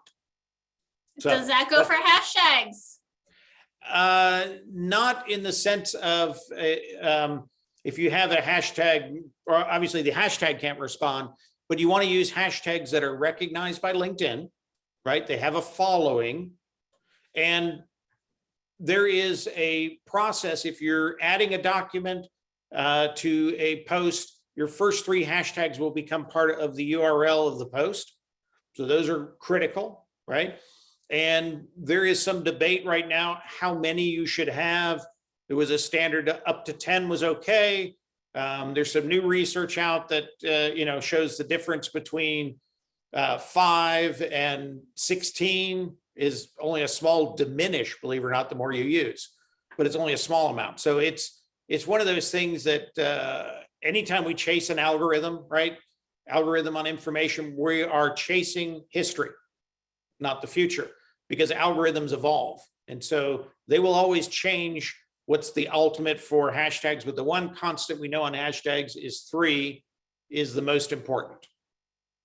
So, does that go for hashtags? Not in the sense of if you have a hashtag, or obviously the hashtag can't respond, but you want to use hashtags that are recognized by LinkedIn, right? They have a following. And there is a process. If you're adding a document to a post, your first 3 hashtags will become part of the URL of the post. So those are critical, right? And there is some debate right now how many you should have. There was a standard up to 10 was okay. There's some new research out that shows the difference between 5 and 16 is only a small diminish, believe it or not, the more you use, but it's only a small amount. So it's one of those things that anytime we chase an algorithm, right? Algorithm on information, we are chasing history, not the future, because algorithms evolve. And so they will always change what's the ultimate for hashtags. But the one constant we know on hashtags is 3 is the most important.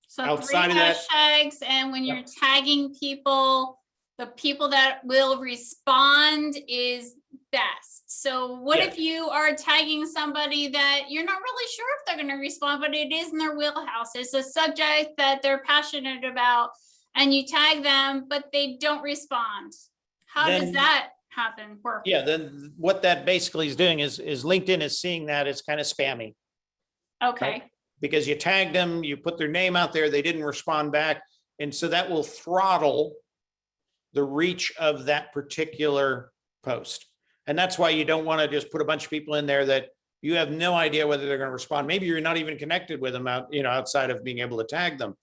So Outside 3 of that, hashtags, and when you're tagging people, the people that will respond is best. So what if you are tagging somebody that you're not really sure if they're going to respond, but it is in their wheelhouse? It's a subject that they're passionate about, and you tag them, but they don't respond. How does that work? Yeah, then what that basically is doing is LinkedIn is seeing that as kind of spammy. Okay. Right? Because you tagged them, you put their name out there, they didn't respond back. And so that will throttle the reach of that particular post. And that's why you don't want to just put a bunch of people in there that you have no idea whether they're going to respond. Maybe you're not even connected with them outside of being able to tag them.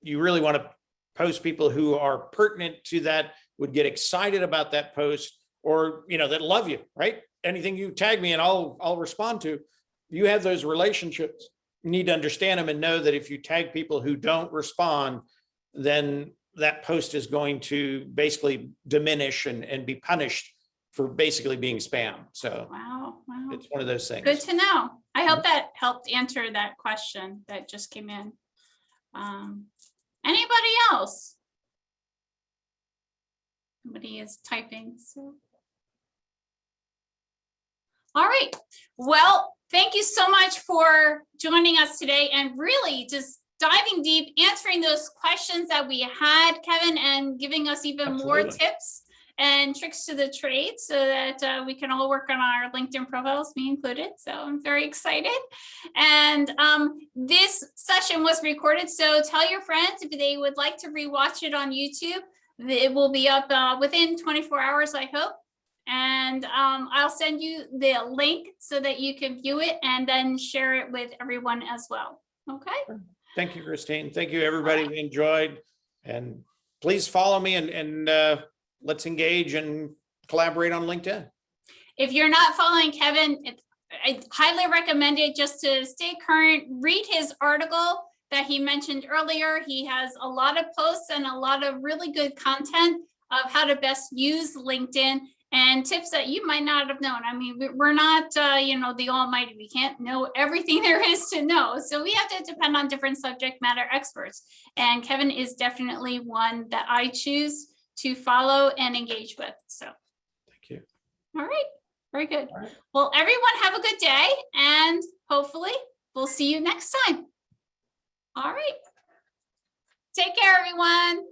You really want to post people who are pertinent to that, would get excited about that post, or that love you, right? Anything you tag me and I'll respond to. You have those relationships. You need to understand them and know that if you tag people who don't respond, then that post is going to basically diminish and be punished for basically being spam. So wow. It's one of those things. Good to know. I hope that helped answer that question that just came in. Anybody else? Somebody is typing. So. All right. Well, thank you so much for joining us today and really just diving deep, answering those questions that we had, Kevin, and giving us even more tips and tricks to the trade so that we can all work on our LinkedIn profiles, me included. So I'm very excited. And this session was recorded. So tell your friends if they would like to rewatch it on YouTube. It will be up within 24 hours, I hope. And I'll send you the link so that you can view it and then share it with everyone as well. Okay. Thank you, Christine. Thank you, everybody. We enjoyed. And please follow me and let's engage and collaborate on LinkedIn. If you're not following Kevin, I highly recommend it just to stay current. Read his article that he mentioned earlier. He has a lot of posts and a lot of really good content of how to best use LinkedIn and tips that you might not have known. I mean, we're not, the almighty. We can't know everything there is to know. So we have to depend on different subject matter experts. And Kevin is definitely one that I choose to follow and engage with. So, Thank you. all right. Very good. All right. Well, everyone have a good day, and hopefully we'll see you next time. All right. Take care, everyone.